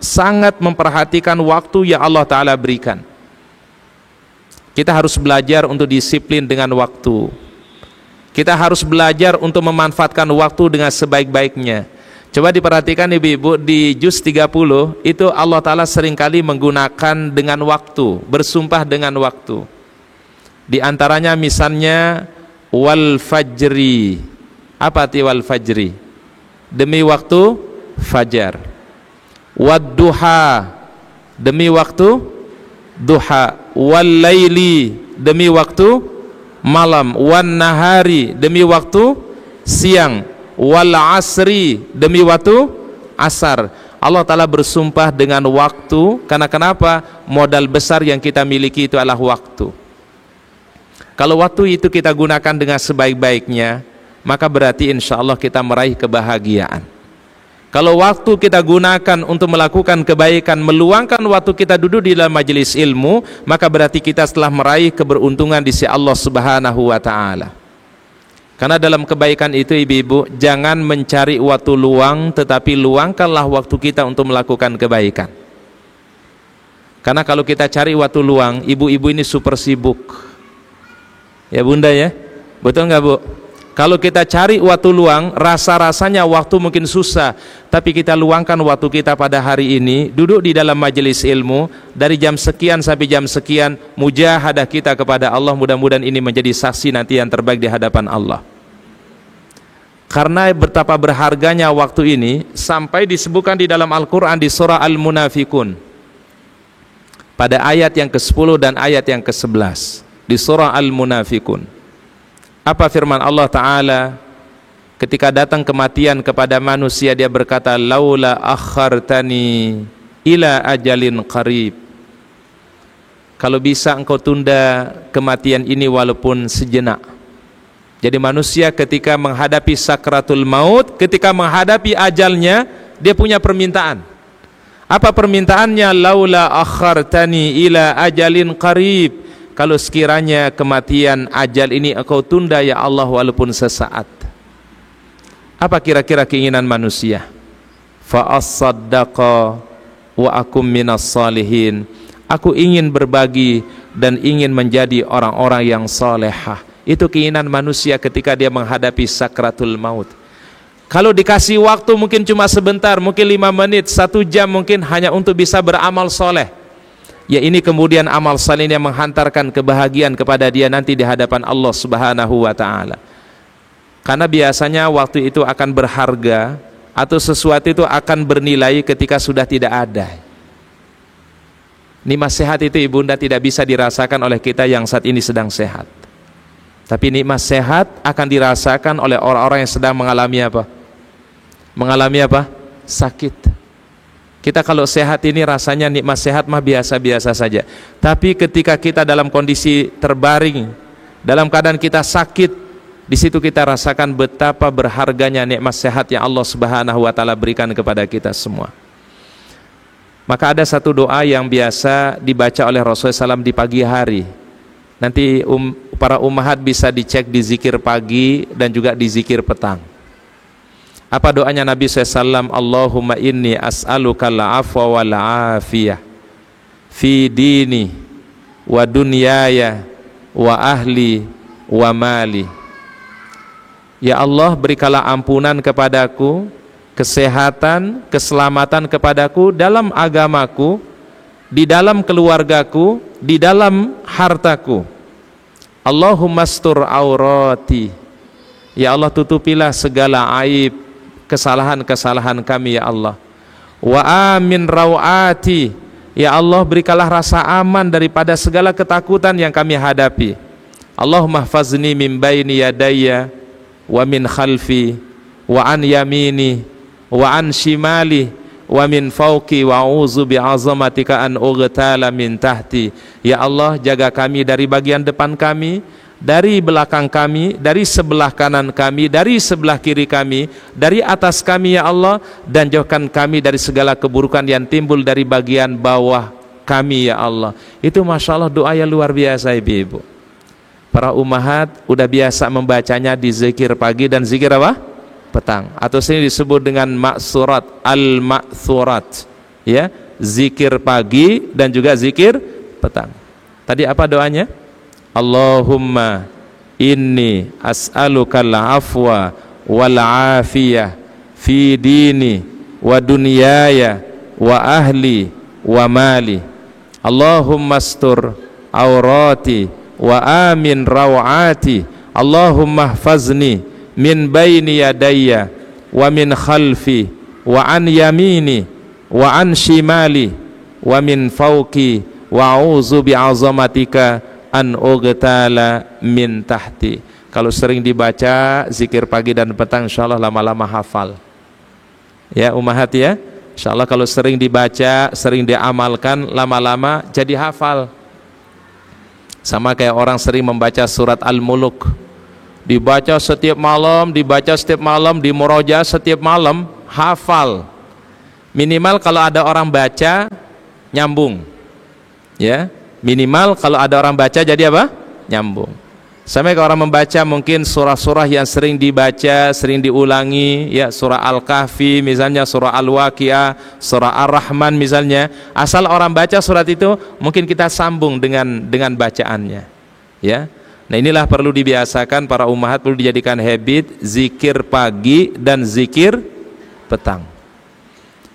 sangat memperhatikan waktu yang Allah Ta'ala berikan. Kita harus belajar untuk disiplin dengan waktu. Kita harus belajar untuk memanfaatkan waktu dengan sebaik-baiknya. Coba diperhatikan ibu-ibu, di juz 30 itu Allah Ta'ala seringkali menggunakan dengan waktu, bersumpah dengan waktu. Di antaranya misalnya wal fajri. Apa arti wal fajri? Demi waktu fajar. Wad duha, demi waktu duha. Wal laili, demi waktu malam. Wan nahari, demi waktu siang. Wal asri, demi waktu asar. Allah Ta'ala bersumpah dengan waktu, karena kenapa? Modal besar yang kita miliki itu adalah waktu. Kalau waktu itu kita gunakan dengan sebaik-baiknya, maka berarti insya Allah kita meraih kebahagiaan. Kalau waktu kita gunakan untuk melakukan kebaikan, meluangkan waktu kita duduk di dalam majelis ilmu, maka berarti kita telah meraih keberuntungan di sisi Allah Subhanahu wa Ta'ala. Karena dalam kebaikan itu ibu-ibu, jangan mencari waktu luang, tetapi luangkanlah waktu kita untuk melakukan kebaikan. Karena kalau kita cari waktu luang, ibu-ibu ini super sibuk. Ya bunda ya, betul nggak bu? Kalau kita cari waktu luang, rasa-rasanya waktu mungkin susah, tapi kita luangkan waktu kita pada hari ini, duduk di dalam majelis ilmu, dari jam sekian sampai jam sekian, mujahadah kita kepada Allah, mudah-mudahan ini menjadi saksi nanti yang terbaik di hadapan Allah. Karena betapa berharganya waktu ini, sampai disebutkan di dalam Al-Quran di surah Al-Munafikun, pada ayat yang ke-10 dan ayat yang ke-11, di surah Al-Munafikun. Apa firman Allah Ta'ala ketika datang kematian kepada manusia, dia berkata, laula akhartani ila ajalin qarib. Kalau bisa engkau tunda kematian ini walaupun sejenak. Jadi manusia ketika menghadapi sakratul maut, ketika menghadapi ajalnya, dia punya permintaan. Apa permintaannya? Laula akhartani ila ajalin qarib. Kalau sekiranya kematian ajal ini engkau tunda ya Allah walaupun sesaat. Apa kira-kira keinginan manusia? Fa as-saddaqa wa akum minas salihin. Aku ingin berbagi dan ingin menjadi orang-orang yang salehah. Itu keinginan manusia ketika dia menghadapi sakratul maut. Kalau dikasih waktu mungkin cuma sebentar, mungkin 5 menit, 1 jam mungkin hanya untuk bisa beramal soleh. Ya ini kemudian amal saleh yang menghantarkan kebahagiaan kepada dia nanti di hadapan Allah Subhanahu wa Ta'ala. Karena biasanya waktu itu akan berharga, atau sesuatu itu akan bernilai ketika sudah tidak ada. Nikmat sehat itu ibunda tidak bisa dirasakan oleh kita yang saat ini sedang sehat. Tapi nikmat sehat akan dirasakan oleh orang-orang yang sedang mengalami apa? Mengalami apa? Sakit. Kita kalau sehat ini rasanya nikmat sehat mah biasa-biasa saja. Tapi ketika kita dalam kondisi terbaring, dalam keadaan kita sakit, di situ kita rasakan betapa berharganya nikmat sehat yang Allah Subhanahu wa Ta'ala berikan kepada kita semua. Maka ada satu doa yang biasa dibaca oleh Rasulullah SAW di pagi hari. Nanti para ummahat bisa dicek di zikir pagi dan juga di zikir petang. Apa doanya Nabi SAW? Allahumma inni as'aluka al-afwa wal afiyah fi dini wa dunyaya wa ahli wa mali. Ya Allah, berikanlah ampunan kepadaku, kesehatan, keselamatan kepadaku dalam agamaku, di dalam keluargaku, di dalam hartaku. Allahumma astur aurati. Ya Allah, tutupilah segala aib, kesalahan-kesalahan kami ya Allah. Wa amin rawati. Ya Allah, berikanlah rasa aman daripada segala ketakutan yang kami hadapi. Allahumma hfazni min baini yadayya wa min khalfi wa an yamini wa an shimali wa min fawqi wa a'udzu bi'azamatika an ughtala min tahti. Ya Allah, jaga kami dari bagian depan kami, dari belakang kami, dari sebelah kanan kami, dari sebelah kiri kami, dari atas kami ya Allah, dan jauhkan kami dari segala keburukan yang timbul dari bagian bawah kami ya Allah. Itu Masya Allah doa yang luar biasa ibu-ibu. Para ummahat udah biasa membacanya di zikir pagi dan zikir apa? Petang. Atau sini disebut dengan maksurat, al-maksurat. Ya, zikir pagi dan juga zikir petang. Tadi apa doanya? Allahumma inni as'alukal afwa wal afiyah fi dini wa dunyaya wa ahli wa mali. Allahumma astur aurati wa amin rawati. Allahumma hfazni min baini yadayya wa min khalfi wa an yamini wa an shimali wa min fawqi wa a'udzu bi'azamatika an ughtala min tahti. Kalau sering dibaca zikir pagi dan petang, insyaallah lama-lama hafal. Ya ummahat ya, insyaallah kalau sering dibaca, sering diamalkan, lama-lama jadi hafal. Sama kayak orang sering membaca surat Al-Muluk, dibaca setiap malam, di murojaah setiap malam, hafal. Minimal kalau ada orang baca nyambung. Ya, minimal kalau ada orang baca jadi apa? Nyambung. Sampai kalau orang membaca mungkin surah-surah yang sering dibaca, sering diulangi, ya surah Al-Kahfi misalnya, surah Al-Waqiah, surah Ar-Rahman misalnya, asal orang baca surat itu mungkin kita sambung dengan bacaannya. Ya. Nah, inilah perlu dibiasakan para ummahat, perlu dijadikan habit zikir pagi dan zikir petang.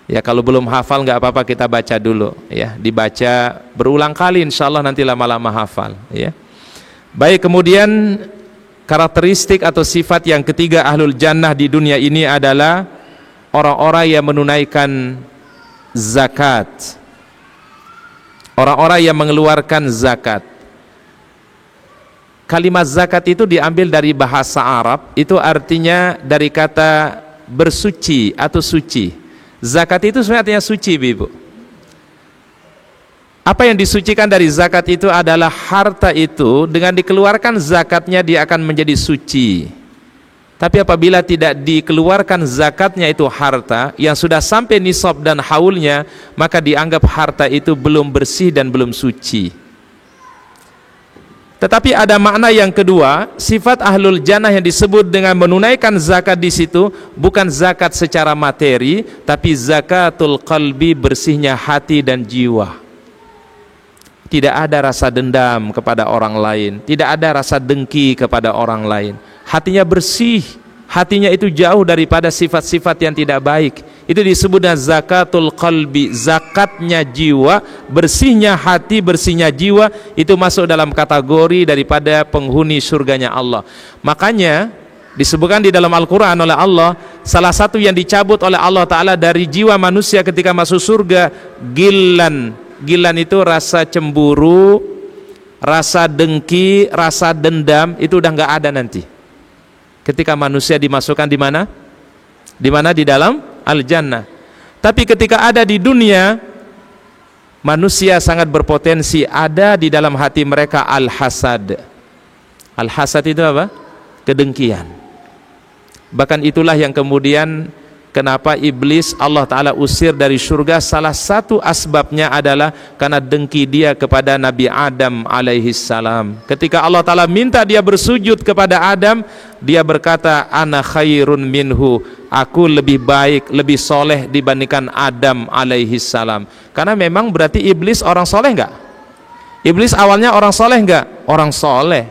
Ya, kalau belum hafal nggak apa-apa, kita baca dulu ya, dibaca berulang kali, insyaallah nanti lama-lama hafal ya. Baik, kemudian karakteristik atau sifat yang ketiga ahlul jannah di dunia ini adalah orang-orang yang menunaikan zakat. Orang-orang yang mengeluarkan zakat. Kalimat zakat itu diambil dari bahasa Arab, itu artinya dari kata bersuci atau suci. Zakat itu sebenarnya artinya suci, Ibu. Apa yang disucikan dari zakat itu adalah harta itu, dengan dikeluarkan zakatnya dia akan menjadi suci. Tapi apabila tidak dikeluarkan zakatnya itu harta yang sudah sampai nisab dan haulnya, maka dianggap harta itu belum bersih dan belum suci. Tetapi ada makna yang kedua, sifat ahlul jannah yang disebut dengan menunaikan zakat di situ bukan zakat secara materi, tapi zakatul qalbi, bersihnya hati dan jiwa. Tidak ada rasa dendam kepada orang lain, tidak ada rasa dengki kepada orang lain. Hatinya bersih, hatinya itu jauh daripada sifat-sifat yang tidak baik. Itu disebut dengan zakatul qalbi, zakatnya jiwa, bersihnya hati, bersihnya jiwa, itu masuk dalam kategori daripada penghuni surganya Allah. Makanya disebutkan di dalam Al-Quran oleh Allah, salah satu yang dicabut oleh Allah Ta'ala dari jiwa manusia ketika masuk surga, gilan. Gilan itu rasa cemburu, rasa dengki, rasa dendam, itu udah nggak ada nanti. Ketika manusia dimasukkan di mana? Di mana? Di dalam Al-Jannah. Tapi ketika ada di dunia, manusia sangat berpotensi ada di dalam hati mereka al-hasad. Al-hasad itu apa? Kedengkian. Bahkan itulah yang kemudian kenapa iblis Allah Ta'ala usir dari surga, salah satu asbabnya adalah karena dengki dia kepada Nabi Adam alaihi salam. Ketika Allah Ta'ala minta dia bersujud kepada Adam, dia berkata, ana khairun minhu, aku lebih baik, lebih soleh dibandingkan Adam alaihi salam. Karena memang berarti iblis orang soleh enggak? Iblis awalnya orang soleh enggak? Orang soleh,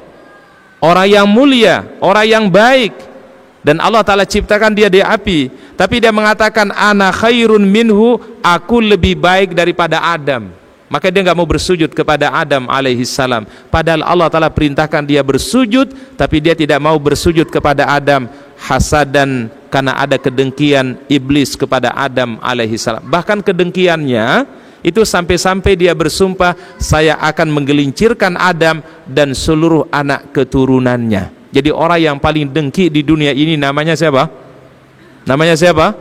orang yang mulia, orang yang baik. Dan Allah Ta'ala ciptakan dia di api, tapi dia mengatakan ana khairun minhu, aku lebih baik daripada Adam. Maka dia nggak mau bersujud kepada Adam alaihi salam. Padahal Allah Ta'ala perintahkan dia bersujud, tapi dia tidak mau bersujud kepada Adam, hasadan, karena ada kedengkian iblis kepada Adam alaihi salam. Bahkan kedengkiannya itu sampai-sampai dia bersumpah, saya akan menggelincirkan Adam dan seluruh anak keturunannya. Jadi orang yang paling dengki di dunia ini namanya siapa? Namanya siapa?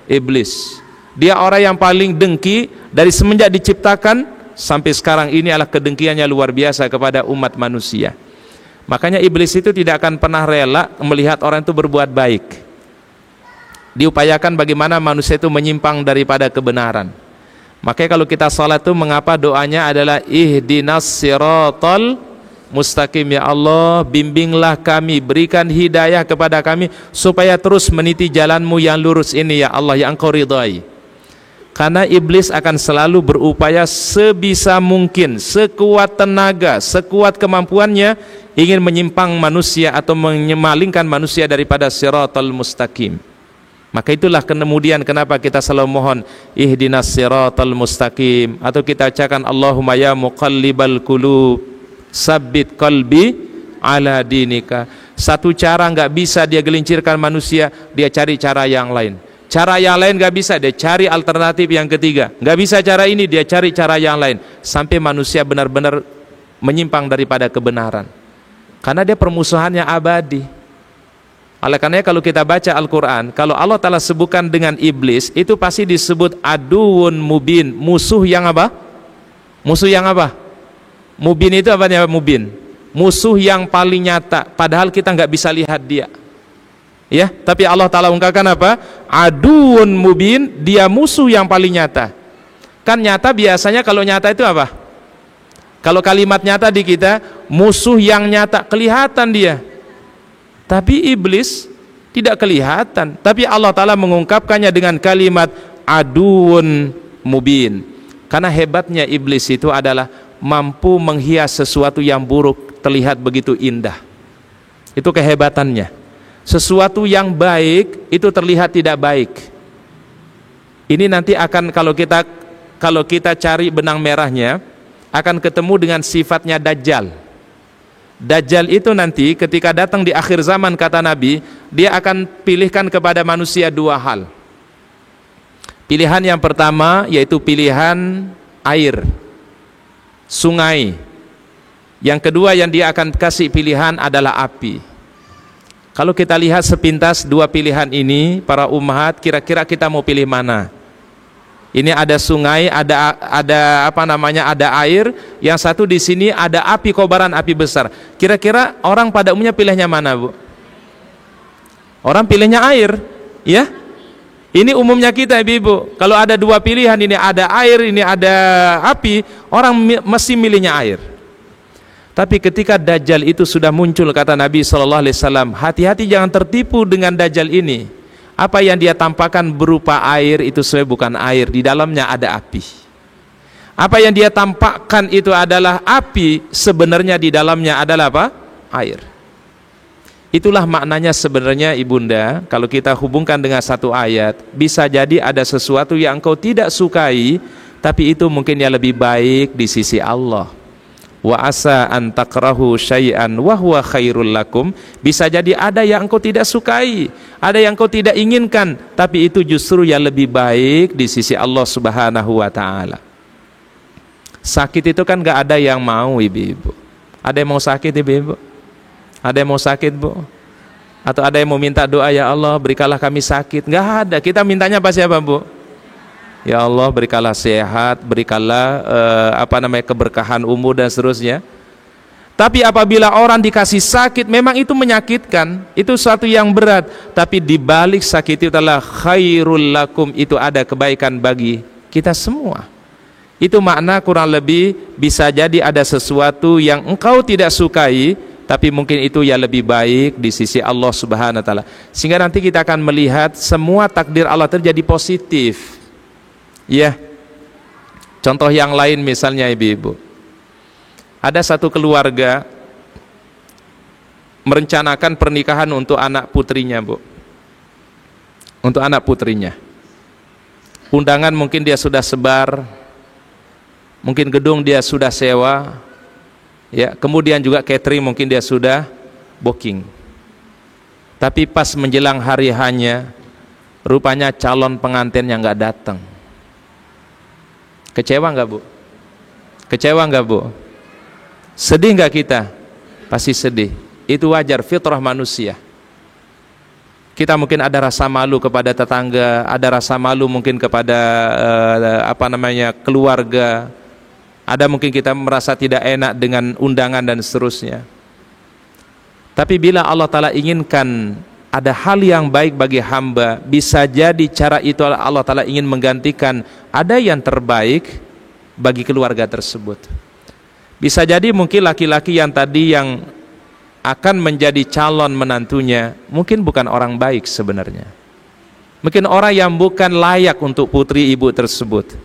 Iblis. Dia orang yang paling dengki dari semenjak diciptakan sampai sekarang ini, adalah kedengkiannya luar biasa kepada umat manusia. Makanya iblis itu tidak akan pernah rela melihat orang itu berbuat baik. Diupayakan bagaimana manusia itu menyimpang daripada kebenaran. Makanya kalau kita sholat itu, mengapa doanya adalah ihdinas siratal mustaqim, ya Allah bimbinglah kami, berikan hidayah kepada kami supaya terus meniti jalanmu yang lurus ini ya Allah, yang Engkau ridhai. Karena iblis akan selalu berupaya sebisa mungkin, sekuat tenaga, sekuat kemampuannya, ingin menyimpang manusia atau menyemalingkan manusia daripada siratal mustaqim. Maka itulah kemudian kenapa kita selalu mohon ihdinas siratal mustaqim, atau kita ucapkan Allahumma ya muqallibal qulub sabbit qalbi ala dinika. Satu cara nggak bisa dia gelincirkan manusia, dia cari cara yang lain. Cara yang lain nggak bisa, dia cari alternatif yang ketiga. Nggak bisa cara ini, dia cari cara yang lain, sampai manusia benar-benar menyimpang daripada kebenaran. Karena dia permusuhannya abadi. Oleh karenanya kalau kita baca Al-Quran, kalau Allah Ta'ala sebutkan dengan iblis, itu pasti disebut aduun mubin, musuh yang apa? Musuh yang apa? Mubin itu apa ya? Mubin, musuh yang paling nyata, padahal kita nggak bisa lihat dia. Ya, tapi Allah Ta'ala ungkapkan apa? Aduun mubin, dia musuh yang paling nyata. Kan nyata biasanya kalau nyata itu apa? Kalau kalimat nyata di kita, musuh yang nyata, kelihatan dia. Tapi iblis tidak kelihatan, tapi Allah Ta'ala mengungkapkannya dengan kalimat aduun mubin. Karena hebatnya iblis itu adalah mampu menghias sesuatu yang buruk terlihat begitu indah. Itu kehebatannya. Sesuatu yang baik itu terlihat tidak baik. Ini nanti akan kalau kita cari benang merahnya, akan ketemu dengan sifatnya Dajjal. Dajjal itu nanti ketika datang di akhir zaman, kata Nabi, dia akan pilihkan kepada manusia dua hal. Pilihan yang pertama yaitu pilihan air, sungai. Yang kedua yang dia akan kasih pilihan adalah api. Kalau kita lihat sepintas dua pilihan ini, para ummahat, kira-kira kita mau pilih mana? Ini ada sungai, ada air, yang satu di sini ada api, kobaran api besar. Kira-kira orang pada umumnya pilihnya mana, Bu? Orang pilihnya air, ya? Ini umumnya kita, Ibu. Kalau ada dua pilihan, ini ada air, ini ada api, orang mesti milihnya air. Tapi ketika Dajjal itu sudah muncul, kata Nabi SAW, hati-hati jangan tertipu dengan Dajjal ini. Apa yang dia tampakkan berupa air itu sebenarnya bukan air, di dalamnya ada api. Apa yang dia tampakkan itu adalah api, sebenarnya di dalamnya adalah apa? Air. Itulah maknanya sebenarnya ibunda, kalau kita hubungkan dengan satu ayat, bisa jadi ada sesuatu yang engkau tidak sukai, tapi itu mungkin yang lebih baik di sisi Allah. Wa asa an takrahu syai'an wa huwa khairul lakum. Bisa jadi ada yang engkau tidak sukai, ada yang engkau tidak inginkan, tapi itu justru yang lebih baik di sisi Allah Subhanahu wa ta'ala. Sakit itu kan gak ada yang mau, ibu-ibu. Ada yang mau sakit, ibu-ibu? Ada yang mau sakit, Bu? Atau ada yang mau minta doa, ya Allah berikanlah kami sakit? Gak ada. Kita mintanya apa siapa, Bu? Ya Allah berikanlah sehat, berikanlah keberkahan umur dan seterusnya. Tapi apabila orang dikasih sakit, memang itu menyakitkan, itu suatu yang berat. Tapi dibalik sakit itu adalah khairul lakum, itu ada kebaikan bagi kita semua. Itu makna kurang lebih bisa jadi ada sesuatu yang engkau tidak sukai, tapi mungkin itu yang lebih baik di sisi Allah Subhanahu wa ta'ala. Sehingga nanti kita akan melihat semua takdir Allah terjadi positif. Ya, contoh yang lain misalnya ibu-ibu, ada satu keluarga merencanakan pernikahan untuk anak putrinya, Bu. Untuk anak putrinya. Undangan mungkin dia sudah sebar, mungkin gedung dia sudah sewa, ya, kemudian juga catering mungkin dia sudah booking. Tapi pas menjelang hari hanya, rupanya calon pengantinnya nggak datang. Kecewa nggak, Bu? Kecewa nggak, Bu? Sedih nggak kita? Pasti sedih. Itu wajar, fitrah manusia. Kita mungkin ada rasa malu kepada tetangga, ada rasa malu mungkin kepada keluarga. Ada mungkin kita merasa tidak enak dengan undangan dan seterusnya. Tapi bila Allah Ta'ala inginkan ada hal yang baik bagi hamba, bisa jadi cara itu Allah Ta'ala ingin menggantikan ada yang terbaik bagi keluarga tersebut. Bisa jadi mungkin laki-laki yang tadi yang akan menjadi calon menantunya mungkin bukan orang baik sebenarnya. Mungkin orang yang bukan layak untuk putri ibu tersebut,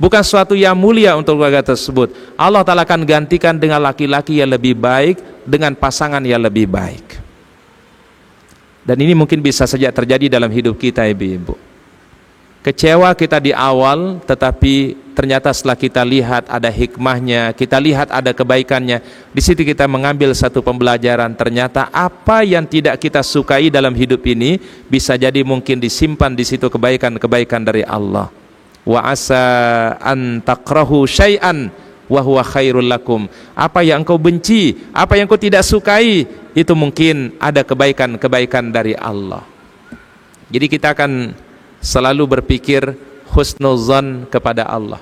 bukan suatu yang mulia untuk keluarga tersebut, Allah Ta'ala akan gantikan dengan laki-laki yang lebih baik, dengan pasangan yang lebih baik. Dan ini mungkin bisa saja terjadi dalam hidup kita, ibu-ibu. Kecewa kita di awal, tetapi ternyata setelah kita lihat ada hikmahnya, kita lihat ada kebaikannya, di situ kita mengambil satu pembelajaran. Ternyata apa yang tidak kita sukai dalam hidup ini bisa jadi mungkin disimpan di situ kebaikan-kebaikan dari Allah. Wa asa an takrahu syai'an wa huwa khairul lakum. Apa yang engkau benci, apa yang engkau tidak sukai, itu mungkin ada kebaikan-kebaikan dari Allah. Jadi kita akan selalu berpikir husnuzan kepada Allah.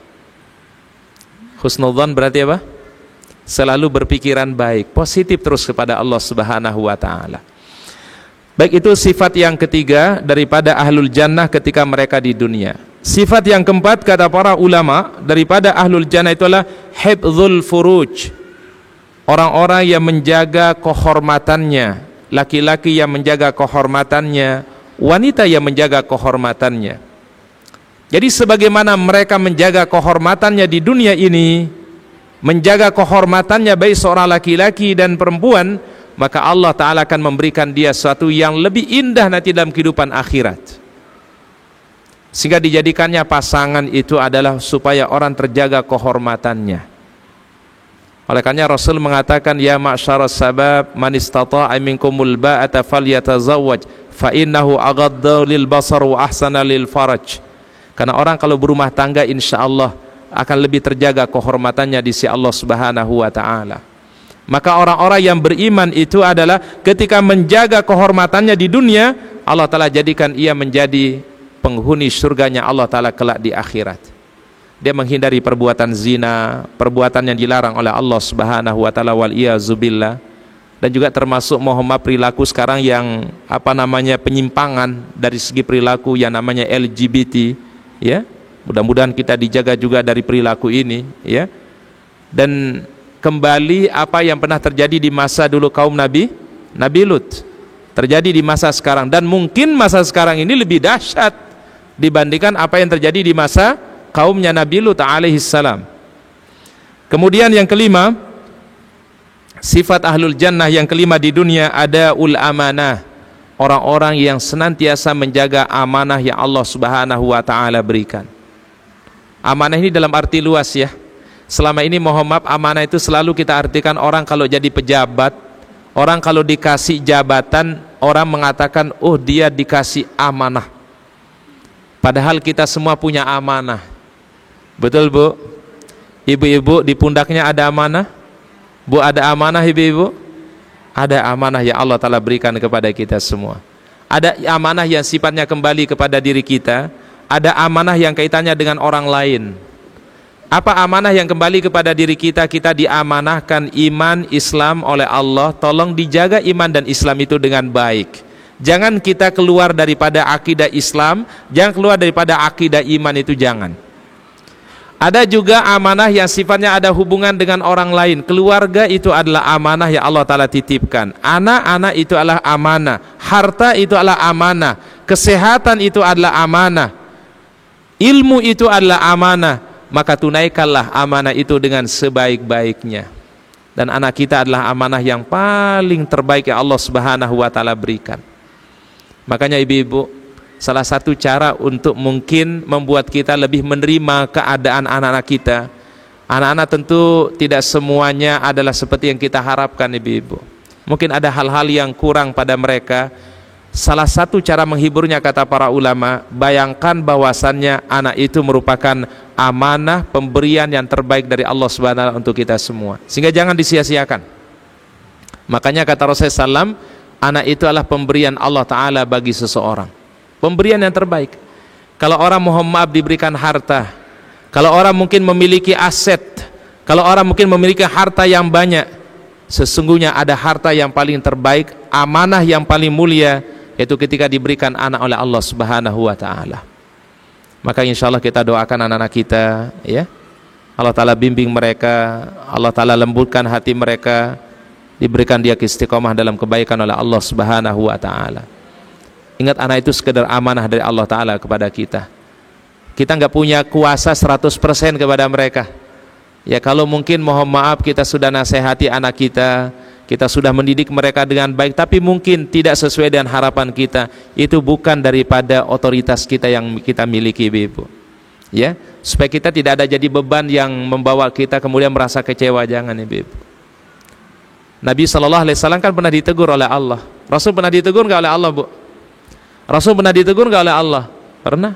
Husnuzan berarti apa? Selalu berpikiran baik, positif terus kepada Allah Subhanahu wa Ta'ala. Baik, itu sifat yang ketiga daripada ahlul jannah ketika mereka di dunia. Sifat yang keempat kata para ulama daripada ahlul jannah itulah hifdzul furuj. Orang-orang yang menjaga kehormatannya, laki-laki yang menjaga kehormatannya, wanita yang menjaga kehormatannya. Jadi sebagaimana mereka menjaga kehormatannya di dunia ini, menjaga kehormatannya baik seorang laki-laki dan perempuan, maka Allah Ta'ala akan memberikan dia sesuatu yang lebih indah nanti dalam kehidupan akhirat. Sehingga dijadikannya pasangan itu adalah supaya orang terjaga kehormatannya. Oleh karena Rasul mengatakan, ya ma'syaras sabab man istata'a minkumul ba'ata falyatazawwaj fa innahu aghaddu lil basar wa ahsana lil faraj. Karena orang kalau berumah tangga insyaallah akan lebih terjaga kehormatannya di sisi Allah Subhanahu wa Ta'ala. Maka orang-orang yang beriman itu adalah ketika menjaga kehormatannya di dunia, Allah Ta'ala jadikan ia menjadi penghuni surganya Allah Ta'ala kelak di akhirat. Dia menghindari perbuatan zina, perbuatan yang dilarang oleh Allah Subhanahu wa Ta'ala, wal iyazubillah. Dan juga termasuk perilaku sekarang yang penyimpangan dari segi perilaku yang namanya LGBT, ya. Mudah-mudahan kita dijaga juga dari perilaku ini, ya. Dan kembali apa yang pernah terjadi di masa dulu kaum Nabi Lut terjadi di masa sekarang, dan mungkin masa sekarang ini lebih dahsyat dibandingkan apa yang terjadi di masa kaumnya Nabi Lut alaihissalam. Kemudian yang kelima, sifat ahlul jannah yang kelima di dunia ada ul amanah, orang-orang yang senantiasa menjaga amanah yang Allah Subhanahu wa Ta'ala berikan. Amanah ini dalam arti luas, ya. Selama ini mohon maaf, amanah itu selalu kita artikan orang kalau jadi pejabat, orang kalau dikasih jabatan, orang mengatakan, oh dia dikasih amanah. Padahal kita semua punya amanah. Betul, Bu? Ibu-ibu di pundaknya ada amanah? Bu, ada amanah ibu-ibu? Ada amanah yang Allah Ta'ala berikan kepada kita semua. Ada amanah yang sifatnya kembali kepada diri kita, ada amanah yang kaitannya dengan orang lain. Apa amanah yang kembali kepada diri kita? Kita diamanahkan iman Islam oleh Allah. Tolong dijaga iman dan Islam itu dengan baik. Jangan kita keluar daripada akidah Islam, jangan keluar daripada akidah iman, itu jangan. Ada juga amanah yang sifatnya ada hubungan dengan orang lain. Keluarga itu adalah amanah yang Allah Ta'ala titipkan. Anak-anak itu adalah amanah. Harta itu adalah amanah. Kesehatan itu adalah amanah. Ilmu itu adalah amanah. Maka tunaikanlah amanah itu dengan sebaik-baiknya. Dan anak kita adalah amanah yang paling terbaik yang Allah Subhanahu wa Ta'ala berikan. Makanya ibu-ibu, salah satu cara untuk mungkin membuat kita lebih menerima keadaan anak-anak kita. Anak-anak tentu tidak semuanya adalah seperti yang kita harapkan, ibu-ibu. Mungkin ada hal-hal yang kurang pada mereka. Salah satu cara menghiburnya, kata para ulama, bayangkan bahwasannya anak itu merupakan amanah pemberian yang terbaik dari Allah Subhanahu wa Ta'ala untuk kita semua. Sehingga jangan disia-siakan. Makanya kata Rasulullah SAW, anak itu adalah pemberian Allah Ta'ala bagi seseorang. Pemberian yang terbaik. Kalau orang mohon maaf diberikan harta, kalau orang mungkin memiliki aset, kalau orang mungkin memiliki harta yang banyak, sesungguhnya ada harta yang paling terbaik, amanah yang paling mulia, yaitu ketika diberikan anak oleh Allah Subhanahu wa Ta'ala. Maka insya Allah kita doakan anak-anak kita, ya, Allah Ta'ala bimbing mereka, Allah Ta'ala lembutkan hati mereka, diberikan dia istiqomah dalam kebaikan oleh Allah Subhanahu wa Ta'ala. Ingat, anak itu sekedar amanah dari Allah Ta'ala kepada kita. Kita nggak punya kuasa 100% kepada mereka. Ya kalau mungkin mohon maaf kita sudah nasihati anak kita sudah mendidik mereka dengan baik, tapi mungkin tidak sesuai dengan harapan kita. Itu bukan daripada otoritas kita yang kita miliki, Ibu. Ya, supaya kita tidak ada jadi beban yang membawa kita kemudian merasa kecewa, jangan, Ibu. Nabi SAW kan pernah ditegur oleh Allah. Rasul pernah ditegur nggak oleh Allah, Bu? Rasul pernah ditegur nggak oleh Allah? Pernah.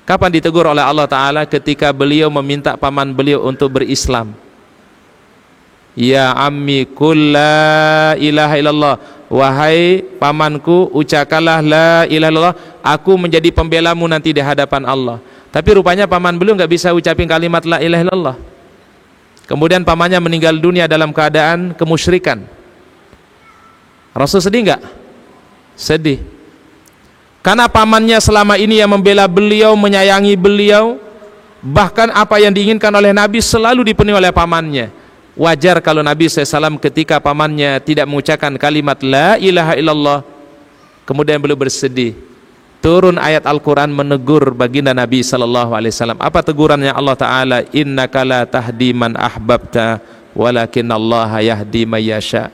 Kapan ditegur oleh Allah Ta'ala? Ketika beliau meminta paman beliau untuk berislam. Ya ammi qul la ilaha illallah, wahai pamanku ucapkanlah la ilaha illallah, aku menjadi pembelamu nanti di hadapan Allah. Tapi rupanya paman beliau nggak bisa ucapin kalimat la ilaha illallah. Kemudian pamannya meninggal dunia dalam keadaan kemusyrikan. Rasul sedih nggak? Sedih. Karena pamannya selama ini yang membela beliau, menyayangi beliau, bahkan apa yang diinginkan oleh Nabi selalu dipenuhi oleh pamannya. Wajar kalau Nabi SAW ketika pamannya tidak mengucapkan kalimat la ilaha illallah, kemudian beliau bersedih. Turun ayat Al-Quran menegur baginda Nabi SAW. Apa tegurannya Allah Ta'ala? Innaka la tahdi man ahbabta walakinallaha yahdi man yasha.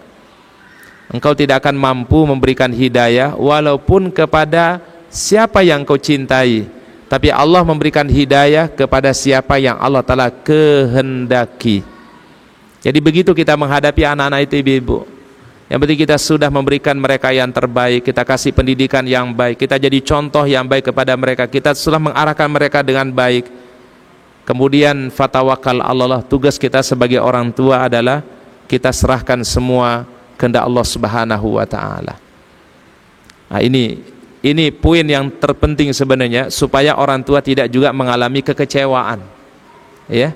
Engkau tidak akan mampu memberikan hidayah walaupun kepada siapa yang kau cintai, tapi Allah memberikan hidayah kepada siapa yang Allah Ta'ala kehendaki. Jadi begitu kita menghadapi anak-anak itu, Ibu. Yang penting kita sudah memberikan mereka yang terbaik, kita kasih pendidikan yang baik, kita jadi contoh yang baik kepada mereka, kita sudah mengarahkan mereka dengan baik. Kemudian fatawakal Allah, tugas kita sebagai orang tua adalah kita serahkan semua kehendak Allah Subhanahu wa Ta'ala. Nah, ini poin yang terpenting sebenarnya, supaya orang tua tidak juga mengalami kekecewaan. Ya.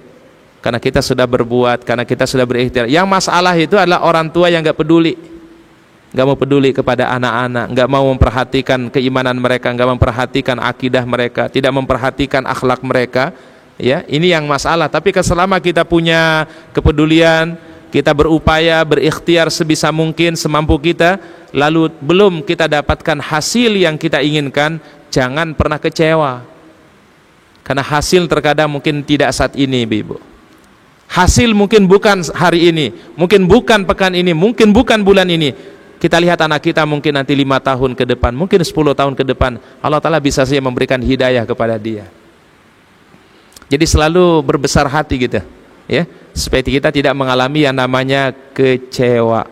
Karena kita sudah berbuat, karena kita sudah berikhtiar. Yang masalah itu adalah orang tua yang enggak peduli. Enggak mau peduli kepada anak-anak, enggak mau memperhatikan keimanan mereka, enggak memperhatikan akidah mereka, tidak memperhatikan akhlak mereka. Ya, ini yang masalah. Tapi selama kita punya kepedulian, kita berupaya, berikhtiar sebisa mungkin, semampu kita, lalu belum kita dapatkan hasil yang kita inginkan, jangan pernah kecewa. Karena hasil terkadang mungkin tidak saat ini, Ibu. Hasil mungkin bukan hari ini, mungkin bukan pekan ini, mungkin bukan bulan ini. Kita lihat anak kita mungkin nanti 5 tahun ke depan, mungkin 10 tahun ke depan, Allah Ta'ala bisa saja memberikan hidayah kepada dia. Jadi selalu berbesar hati gitu, ya, supaya kita tidak mengalami yang namanya kekecewaan,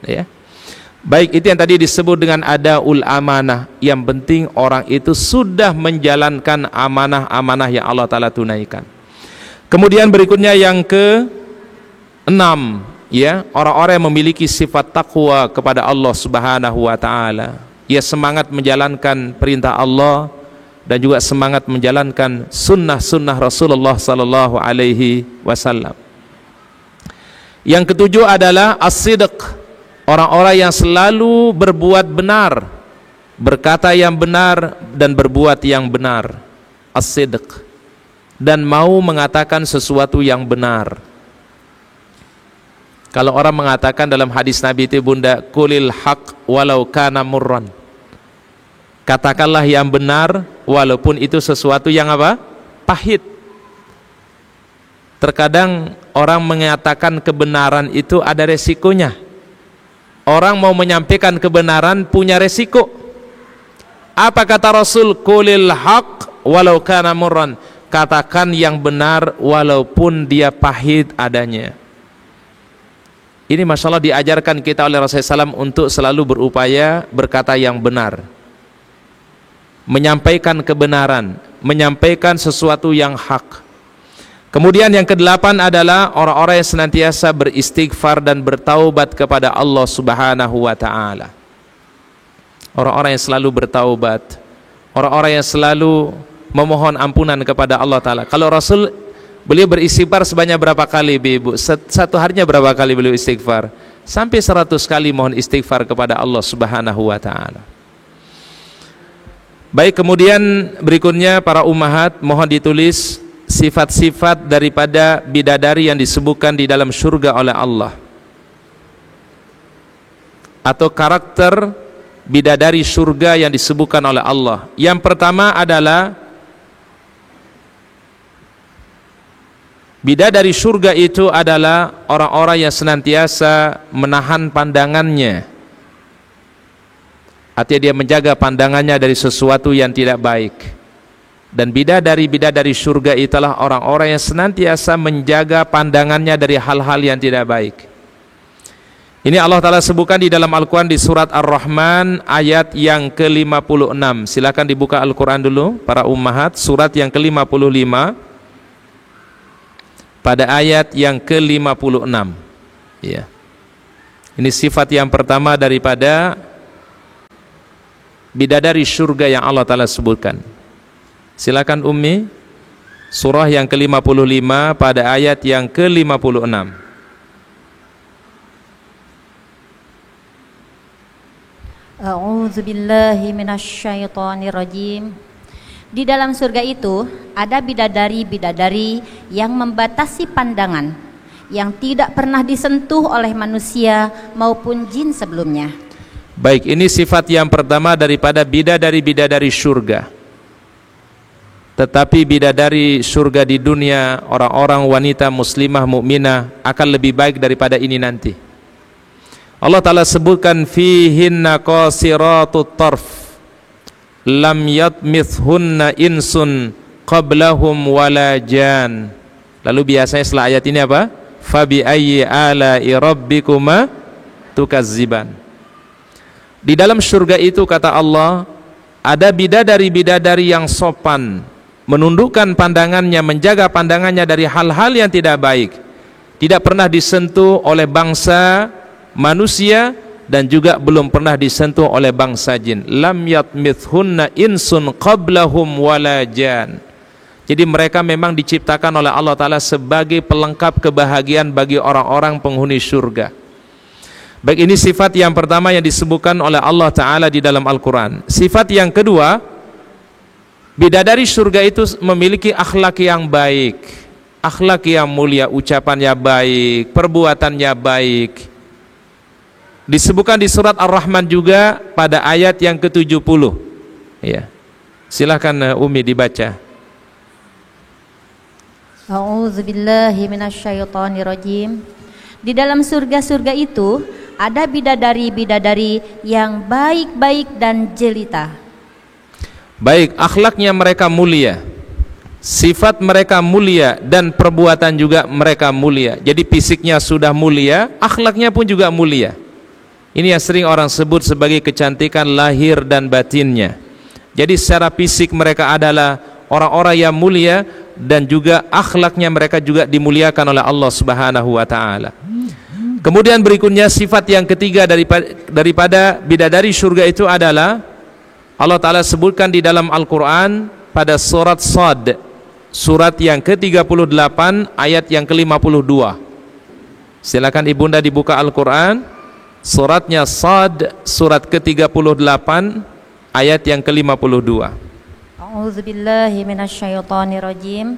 ya. Baik, itu yang tadi disebut dengan adaul amanah. Yang penting orang itu sudah menjalankan amanah-amanah yang Allah Ta'ala tunaikan. Kemudian berikutnya yang ke-6, ya, orang-orang yang memiliki sifat takwa kepada Allah Subhanahu wa Ta'ala. Ia semangat menjalankan perintah Allah dan juga semangat menjalankan sunnah-sunnah Rasulullah sallallahu alaihi wasallam. Yang ke-7 adalah as-sidq, orang-orang yang selalu berbuat benar, berkata yang benar dan berbuat yang benar. As-sidq, dan mau mengatakan sesuatu yang benar. Kalau orang mengatakan dalam hadis Nabi itu, Bunda, qulil haq walau kana murran, katakanlah yang benar walaupun itu sesuatu yang apa? Pahit. Terkadang orang mengatakan kebenaran itu ada resikonya. Orang mau menyampaikan kebenaran punya resiko. Apa kata Rasul? Qulil haq walau kana murran, katakan yang benar walaupun dia pahit adanya. Ini masalah diajarkan kita oleh Rasulullah SAW untuk selalu berupaya berkata yang benar, menyampaikan kebenaran, menyampaikan sesuatu yang hak. Kemudian yang ke-8 adalah orang-orang yang senantiasa beristighfar dan bertaubat kepada Allah Subhanahu wa Ta'ala. Orang-orang yang selalu bertaubat, orang-orang yang selalu memohon ampunan kepada Allah Ta'ala. Kalau Rasul, beliau beristighfar sebanyak berapa kali, Ibu? Satu harinya berapa kali beliau istighfar? Sampai 100 kali mohon istighfar kepada Allah Subhanahu wa Ta'ala. Baik, kemudian berikutnya para ummahat, mohon ditulis sifat-sifat daripada bidadari yang disebutkan di dalam surga oleh Allah, atau karakter bidadari surga yang disebutkan oleh Allah. Yang pertama adalah bidadari surga itu adalah orang-orang yang senantiasa menahan pandangannya. Artinya dia menjaga pandangannya dari sesuatu yang tidak baik. Dan bidadari surga itulah orang-orang yang senantiasa menjaga pandangannya dari hal-hal yang tidak baik. Ini Allah Ta'ala sebutkan di dalam Al-Quran di surat Ar-Rahman ayat yang ke-56. Silakan dibuka Al-Quran dulu para ummahat, surat yang ke-55 pada ayat yang ke-56. Ya. Ini sifat yang pertama daripada bidadari surga yang Allah Ta'ala sebutkan. Silakan Ummi, surah yang ke-55 pada ayat yang ke-56. A'udzu billahi minasyaitonir rajim. Di dalam surga itu ada bidadari-bidadari yang membatasi pandangan, yang tidak pernah disentuh oleh manusia maupun jin sebelumnya. Baik, ini sifat yang pertama daripada bidadari-bidadari surga. Tetapi bidadari surga di dunia, orang-orang wanita muslimah mukminah akan lebih baik daripada ini nanti. Allah Ta'ala sebutkan fihinna qasiratut tarf lam yatmithunna insun qablahum wala jan. Lalu biasanya setelah ayat ini apa? Fabi ayyi ala'i rabbikuma tukazziban. Di dalam surga itu kata Allah ada bidadari-bidadari yang sopan, menundukkan pandangannya, menjaga pandangannya dari hal-hal yang tidak baik, tidak pernah disentuh oleh bangsa manusia dan juga belum pernah disentuh oleh bangsa jin. Lam yatmithunna insun qablahum wala jan. Jadi mereka memang diciptakan oleh Allah Ta'ala sebagai pelengkap kebahagiaan bagi orang-orang penghuni surga. Baik, ini sifat yang pertama yang disebutkan oleh Allah Ta'ala di dalam Al-Quran. Sifat yang kedua, bidadari surga itu memiliki akhlak yang baik, akhlak yang mulia, ucapannya baik, perbuatannya baik. Disebutkan di surat Ar-Rahman juga pada ayat yang ke-70. Ya. Silakan Umi dibaca. A'udzu billahi minasyaitonir rajim. Di dalam surga-surga itu ada bidadari-bidadari yang baik-baik dan jelita. Baik, akhlaknya mereka mulia, sifat mereka mulia, dan perbuatan juga mereka mulia. Jadi fisiknya sudah mulia, akhlaknya pun juga mulia. Ini yang sering orang sebut sebagai kecantikan lahir dan batinnya. Jadi secara fisik mereka adalah orang-orang yang mulia, dan juga akhlaknya mereka juga dimuliakan oleh Allah Subhanahu wa Ta'ala. Kemudian berikutnya sifat yang ketiga daripada bidadari surga itu adalah Allah Ta'ala sebutkan di dalam Al-Quran pada surat Sad, surat yang ke-38 ayat yang ke-52. Silakan ibunda dibuka Al-Quran, suratnya Sad, surat ke-38 ayat yang ke-52. A'udzu billahi minasyaitonir rajim.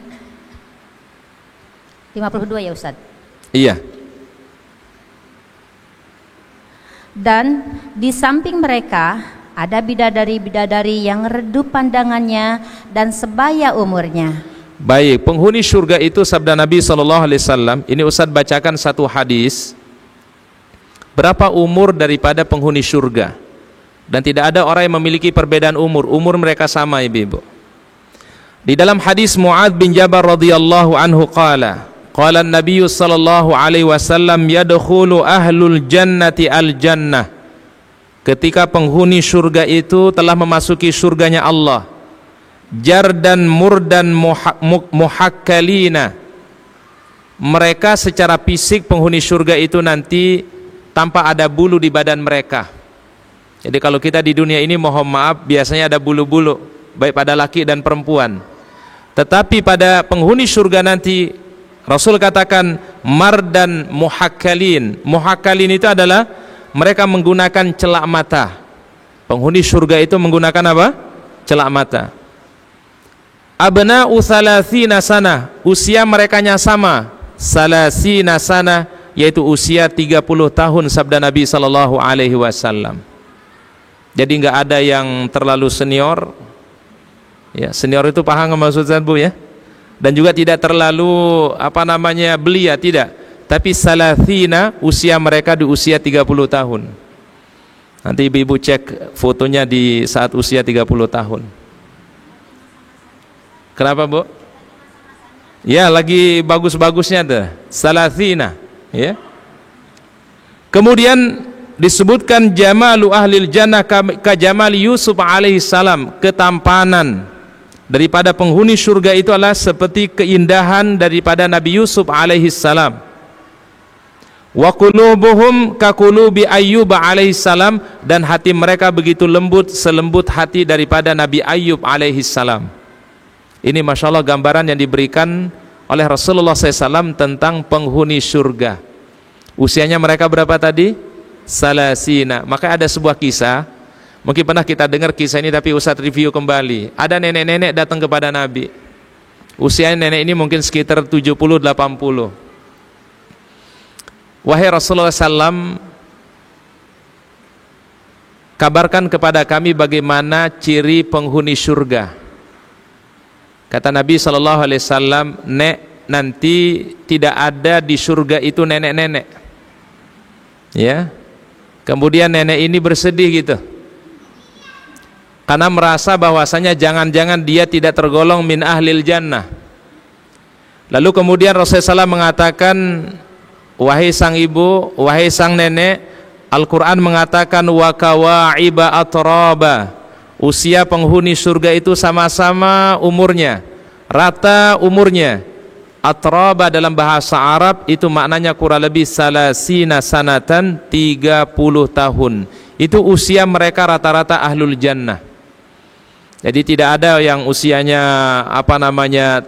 52 ya Ustaz? Iya. Dan di samping mereka ada bidadari-bidadari yang redup pandangannya dan sebaya umurnya. Baik, penghuni surga itu sabda Nabi SAW. Ini Ustaz bacakan satu hadis. Berapa umur daripada penghuni surga? Dan tidak ada orang yang memiliki perbedaan umur. Umur mereka sama, ibu-ibu. Di dalam hadis Mu'adz bin Jabal radhiyallahu anhu qala an-nabiy sallallahu alaihi wasallam yadkhulu ahlul jannati al-jannah. Ketika penghuni surga itu telah memasuki surganya Allah, jardan murdan muhakkalina. Mereka secara fisik penghuni surga itu nanti tanpa ada bulu di badan mereka. Jadi kalau kita di dunia ini mohon maaf biasanya ada bulu-bulu baik pada laki dan perempuan. Tetapi pada penghuni surga nanti Rasul katakan mardan muhakkalin. Muhakkalin itu adalah mereka menggunakan celak mata. Penghuni surga itu menggunakan apa? Celak mata. Abna'u thalathina sana, usia merekanya sama, salasina sana, yaitu usia 30 tahun sabda Nabi sallallahu alaihi wasallam. Jadi nggak ada yang terlalu senior. Ya, senior itu paham maksudnya Bu ya. Dan juga tidak terlalu belia, tidak. Tapi salathina, usia mereka di usia 30 tahun. Nanti ibu-ibu cek fotonya di saat usia 30 tahun. Kenapa Bu? Ya, lagi bagus-bagusnya tuh, salathina, ya. Kemudian disebutkan jamalu ahlil jannah ka jamali Yusuf alaihi salam, ketampanan daripada penghuni surga itu adalah seperti keindahan daripada Nabi Yusuf alaihi salam. Wa qulubuhum ka qulubi Ayyub alaihi salam, dan hati mereka begitu lembut selembut hati daripada Nabi Ayyub alaihi salam. Ini Masya Allah gambaran yang diberikan oleh Rasulullah SAW tentang penghuni surga. Usianya mereka berapa tadi? Salasina. Maka ada sebuah kisah, mungkin pernah kita dengar kisah ini, tapi Ustadz review kembali. Ada nenek-nenek datang kepada Nabi. Usianya nenek ini mungkin sekitar 70-80. Wahai Rasulullah SAW, kabarkan kepada kami bagaimana ciri penghuni surga. Kata Nabi SAW, nek, nanti tidak ada di surga itu nenek-nenek. Ya. Kemudian nenek ini bersedih gitu, karena merasa bahwasanya jangan-jangan dia tidak tergolong min ahlil jannah. Lalu kemudian Rasulullah SAW mengatakan, wahai sang ibu, wahai sang nenek, Al-Quran mengatakan wa kawa'iba atraba, usia penghuni surga itu sama-sama umurnya, rata umurnya. Atraba dalam bahasa Arab itu maknanya kurang lebih salasina sanatan, 30 tahun. Itu usia mereka rata-rata ahlul jannah. Jadi tidak ada yang usianya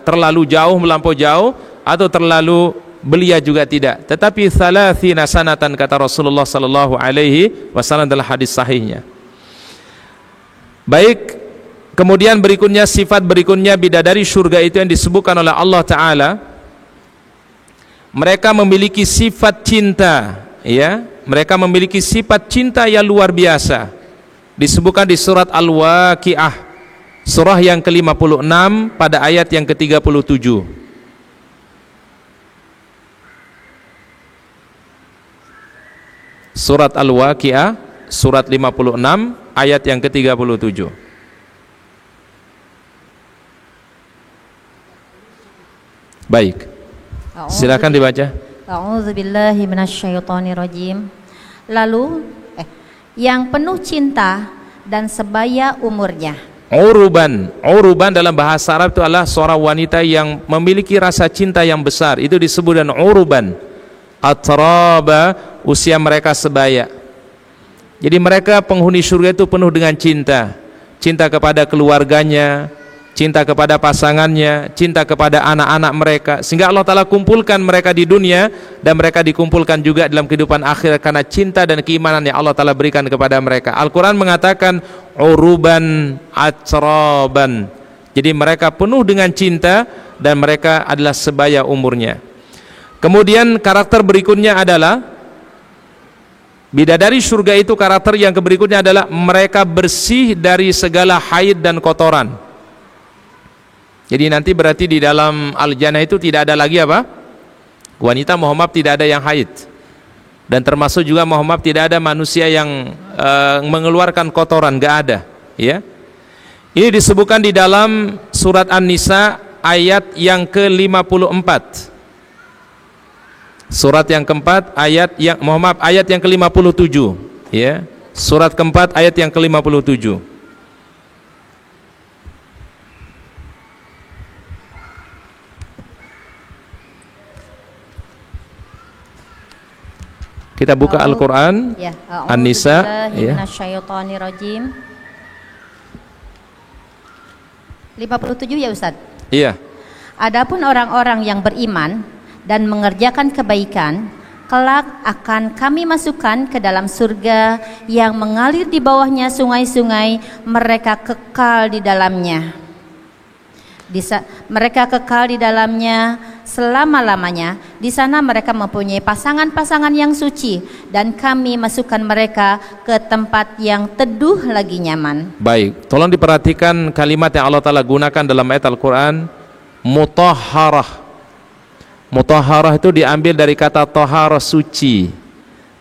terlalu jauh, melampau jauh, atau terlalu belia juga tidak. Tetapi salasina sanatan kata Rasulullah sallallahu alaihi wasallam dalam hadis sahihnya. Baik, kemudian berikutnya, sifat berikutnya bidadari surga itu yang disebutkan oleh Allah Ta'ala, mereka memiliki sifat cinta, ya, mereka memiliki sifat cinta yang luar biasa. Disebutkan di surat Al-Waqi'ah, surah yang ke-56 pada ayat yang ke-37. Surat Al-Waqi'ah, surat 56 ayat yang ke-37. Baik, silakan dibaca. A'udzubillahi minasyaitonirrajim. Lalu yang penuh cinta dan sebaya umurnya. Uruban dalam bahasa Arab itu adalah seorang wanita yang memiliki rasa cinta yang besar. Itu disebut dengan uruban. Atraba, usia mereka sebaya. Jadi mereka penghuni surga itu penuh dengan cinta. Cinta kepada keluarganya, cinta kepada pasangannya, cinta kepada anak-anak mereka. Sehingga Allah Ta'ala kumpulkan mereka di dunia, dan mereka dikumpulkan juga dalam kehidupan akhir karena cinta dan keimanan yang Allah Ta'ala berikan kepada mereka. Al-Quran mengatakan uruban atraban. Jadi mereka penuh dengan cinta dan mereka adalah sebaya umurnya. Kemudian karakter berikutnya adalah bidadari surga itu, karakter yang berikutnya adalah mereka bersih dari segala haid dan kotoran. Jadi nanti berarti di dalam al-jannah itu tidak ada lagi wanita, mohon maaf, tidak ada yang haid. Dan termasuk juga mohon maaf tidak ada manusia yang mengeluarkan kotoran, enggak ada, ya. Ini disebutkan di dalam surat An-Nisa ayat yang ke-54. Surat yang keempat ayat yang ayat yang ke-57, ya. Surat keempat ayat yang ke-57. Kita buka Al-Qur'an, ya, An-Nisa, ya. 57 ya Ustaz? Iya. Adapun orang-orang yang beriman dan mengerjakan kebaikan, kelak akan kami masukkan ke dalam surga yang mengalir di bawahnya sungai-sungai, mereka kekal di dalamnya. Mereka kekal di dalamnya selama-lamanya. Di sana mereka mempunyai pasangan-pasangan yang suci, dan kami masukkan mereka ke tempat yang teduh lagi nyaman. Baik, tolong diperhatikan kalimat yang Allah Ta'ala gunakan dalam ayat Al-Quran, mutahharah. Mutahharah itu diambil dari kata taharah, suci.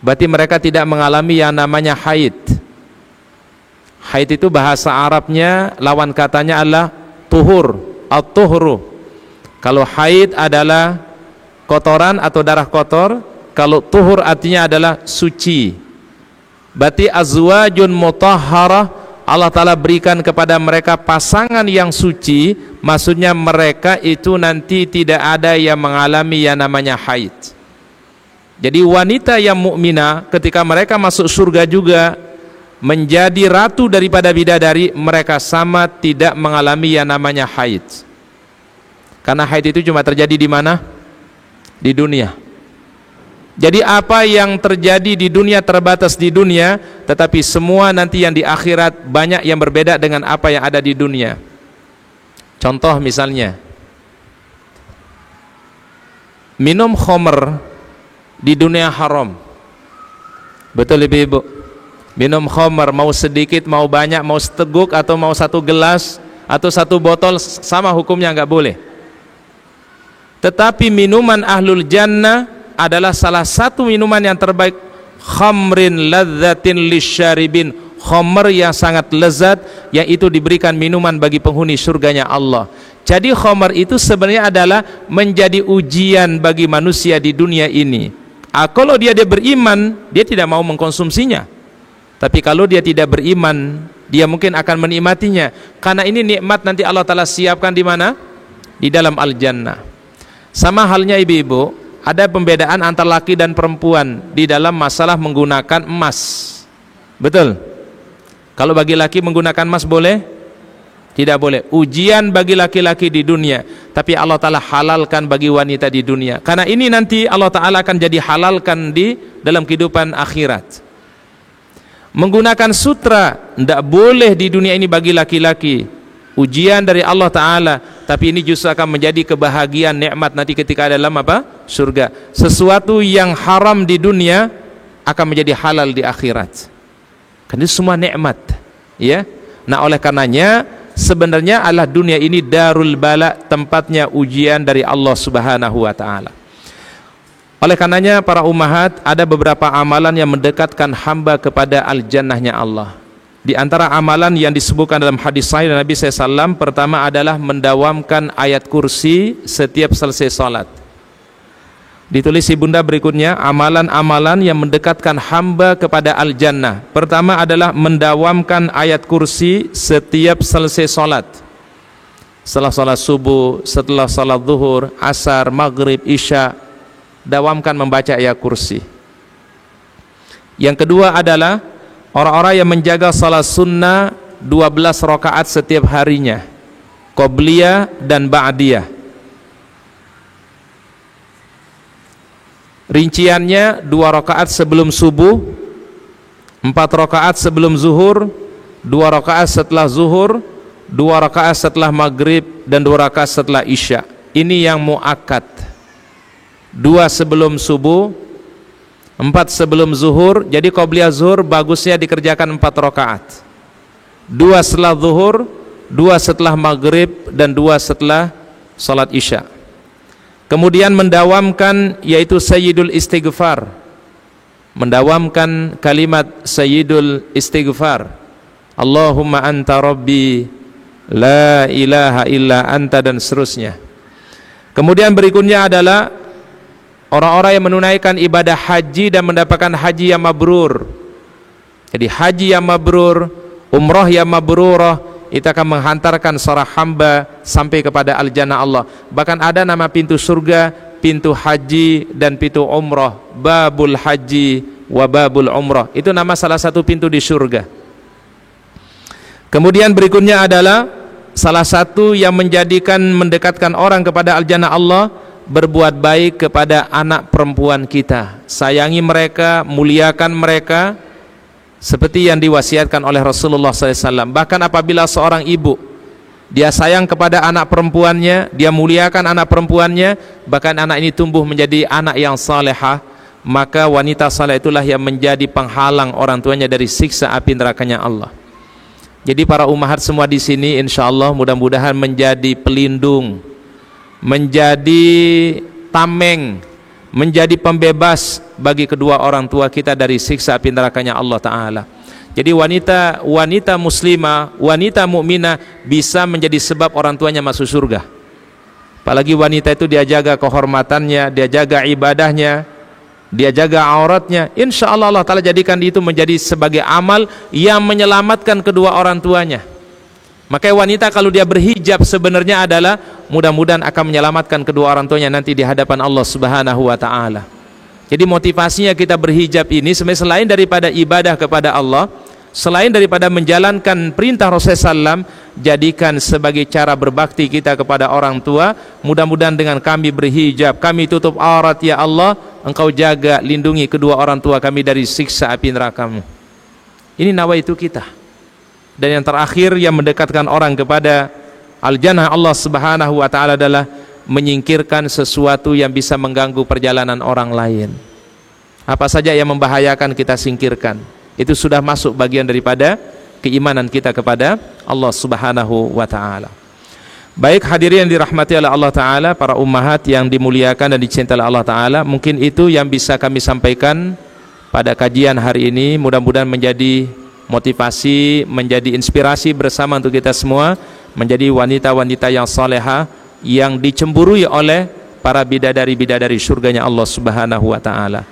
Berarti mereka tidak mengalami yang namanya haid. Haid itu bahasa Arabnya lawan katanya adalah tuhur, at-tuhru. Kalau haid adalah kotoran atau darah kotor, kalau tuhur artinya adalah suci. Berarti azwajun mutahharah, Allah Ta'ala berikan kepada mereka pasangan yang suci, maksudnya mereka itu nanti tidak ada yang mengalami yang namanya haid. Jadi wanita yang mukminah ketika mereka masuk surga juga menjadi ratu daripada bidadari, mereka sama tidak mengalami yang namanya haid. Karena haid itu cuma terjadi di mana? Di dunia. Jadi apa yang terjadi di dunia terbatas di dunia, tetapi semua nanti yang di akhirat banyak yang berbeda dengan apa yang ada di dunia. Contoh misalnya, minum khamr di dunia haram. Betul ibu-ibu? Minum khamr mau sedikit, mau banyak, mau seteguk atau mau satu gelas atau satu botol, sama hukumnya, nggak boleh. Tetapi minuman ahlul jannah adalah salah satu minuman yang terbaik, khamrin ladzatin lisyaribin, khamr yang sangat lezat, yang itu diberikan minuman bagi penghuni surganya Allah. Jadi khamr itu sebenarnya adalah menjadi ujian bagi manusia di dunia ini. Kalau dia beriman, dia tidak mau mengkonsumsinya. Tapi kalau dia tidak beriman, dia mungkin akan menikmatinya. Karena ini nikmat nanti Allah Ta'ala siapkan di mana? Di dalam al-jannah. Sama halnya ibu-ibu, ada pembedaan antara laki dan perempuan di dalam masalah menggunakan emas. Betul? Kalau bagi laki menggunakan emas boleh? Tidak boleh. Ujian bagi laki-laki di dunia, tapi Allah Ta'ala halalkan bagi wanita di dunia. Karena ini nanti Allah Ta'ala akan jadi halalkan di dalam kehidupan akhirat. Menggunakan sutra tidak boleh di dunia ini bagi laki-laki. Ujian dari Allah Ta'ala, tapi ini justru akan menjadi kebahagiaan, nikmat nanti ketika dalam apa? Surga. Sesuatu yang haram di dunia akan menjadi halal di akhirat. Kan itu semua nikmat, ya. Nah, oleh karenanya sebenarnya adalah dunia ini darul bala, tempatnya ujian dari Allah Subhanahu wa Ta'ala. Oleh karenanya para ummahat, ada beberapa amalan yang mendekatkan hamba kepada al-jannahnya Allah. Di antara amalan yang disebutkan dalam hadis sahih Nabi SAW, pertama adalah mendawamkan ayat kursi setiap selesai salat. Ditulis ibunda berikutnya, amalan-amalan yang mendekatkan hamba kepada al-jannah. Pertama adalah mendawamkan ayat kursi setiap selesai salat. Setelah salat subuh, setelah salat zuhur, asar, maghrib, isya, dawamkan membaca ayat kursi. Yang kedua adalah orang-orang yang menjaga salat sunnah 12 rakaat setiap harinya, qobliyah dan ba'diyah. Rinciannya 2 rakaat sebelum subuh, 4 rakaat sebelum zuhur, 2 rakaat setelah zuhur, 2 rakaat setelah maghrib, dan 2 rakaat setelah isya. Ini yang muakkad. 2 sebelum subuh, 4 sebelum zuhur. Jadi qobliyah zuhur bagusnya dikerjakan 4 rakaat. 2 setelah zuhur, 2 setelah maghrib, dan 2 setelah salat isya. Kemudian mendawamkan yaitu sayyidul istighfar. Mendawamkan kalimat sayyidul istighfar. Allahumma anta rabbi la ilaha illa anta, dan seterusnya. Kemudian berikutnya adalah orang-orang yang menunaikan ibadah haji dan mendapatkan haji yang mabrur. Jadi haji yang mabrur, umrah yang mabrurah, itu akan menghantarkan seorang hamba sampai kepada al-jannah Allah. Bahkan ada nama pintu surga, pintu haji dan pintu umrah, babul haji wa babul umrah. Itu nama salah satu pintu di surga. Kemudian berikutnya adalah salah satu yang menjadikan mendekatkan orang kepada al-jannah Allah, berbuat baik kepada anak perempuan kita, sayangi mereka, muliakan mereka, seperti yang diwasiatkan oleh Rasulullah SAW. Bahkan apabila seorang ibu dia sayang kepada anak perempuannya, dia muliakan anak perempuannya, bahkan anak ini tumbuh menjadi anak yang salehah, maka wanita saleh itulah yang menjadi penghalang orang tuanya dari siksa api nerakanya Allah. Jadi para ummahat semua di sini insyaallah mudah-mudahan menjadi pelindung, menjadi tameng, menjadi pembebas bagi kedua orang tua kita dari siksa api nerakanya Allah Ta'ala. Jadi wanita muslimah, wanita mukminah bisa menjadi sebab orang tuanya masuk surga. Apalagi wanita itu dia jaga kehormatannya, dia jaga ibadahnya, dia jaga auratnya, insya Allah Allah Ta'ala jadikan itu menjadi sebagai amal yang menyelamatkan kedua orang tuanya. Makanya wanita kalau dia berhijab sebenarnya adalah mudah-mudahan akan menyelamatkan kedua orang tuanya nanti di hadapan Allah Subhanahu wa Ta'ala. Jadi motivasinya kita berhijab ini sebenarnya selain daripada ibadah kepada Allah, selain daripada menjalankan perintah Rasulullah SAW, jadikan sebagai cara berbakti kita kepada orang tua. Mudah-mudahan dengan kami berhijab, kami tutup aurat, ya Allah, Engkau jaga, lindungi kedua orang tua kami dari siksa api neraka-Mu. Ini nawaitu kita. Dan yang terakhir yang mendekatkan orang kepada al-jannah Allah Subhanahu wa Ta'ala adalah menyingkirkan sesuatu yang bisa mengganggu perjalanan orang lain. Apa saja yang membahayakan kita singkirkan. Itu sudah masuk bagian daripada keimanan kita kepada Allah Subhanahu wa Ta'ala. Baik hadirin yang dirahmati oleh Allah Ta'ala, para ummahat yang dimuliakan dan dicintai oleh Allah Ta'ala, mungkin itu yang bisa kami sampaikan pada kajian hari ini. Mudah-mudahan menjadi motivasi, menjadi inspirasi bersama untuk kita semua menjadi wanita-wanita yang salehah, yang dicemburui oleh para bidadari-bidadari surganya Allah Subhanahu wa Ta'ala.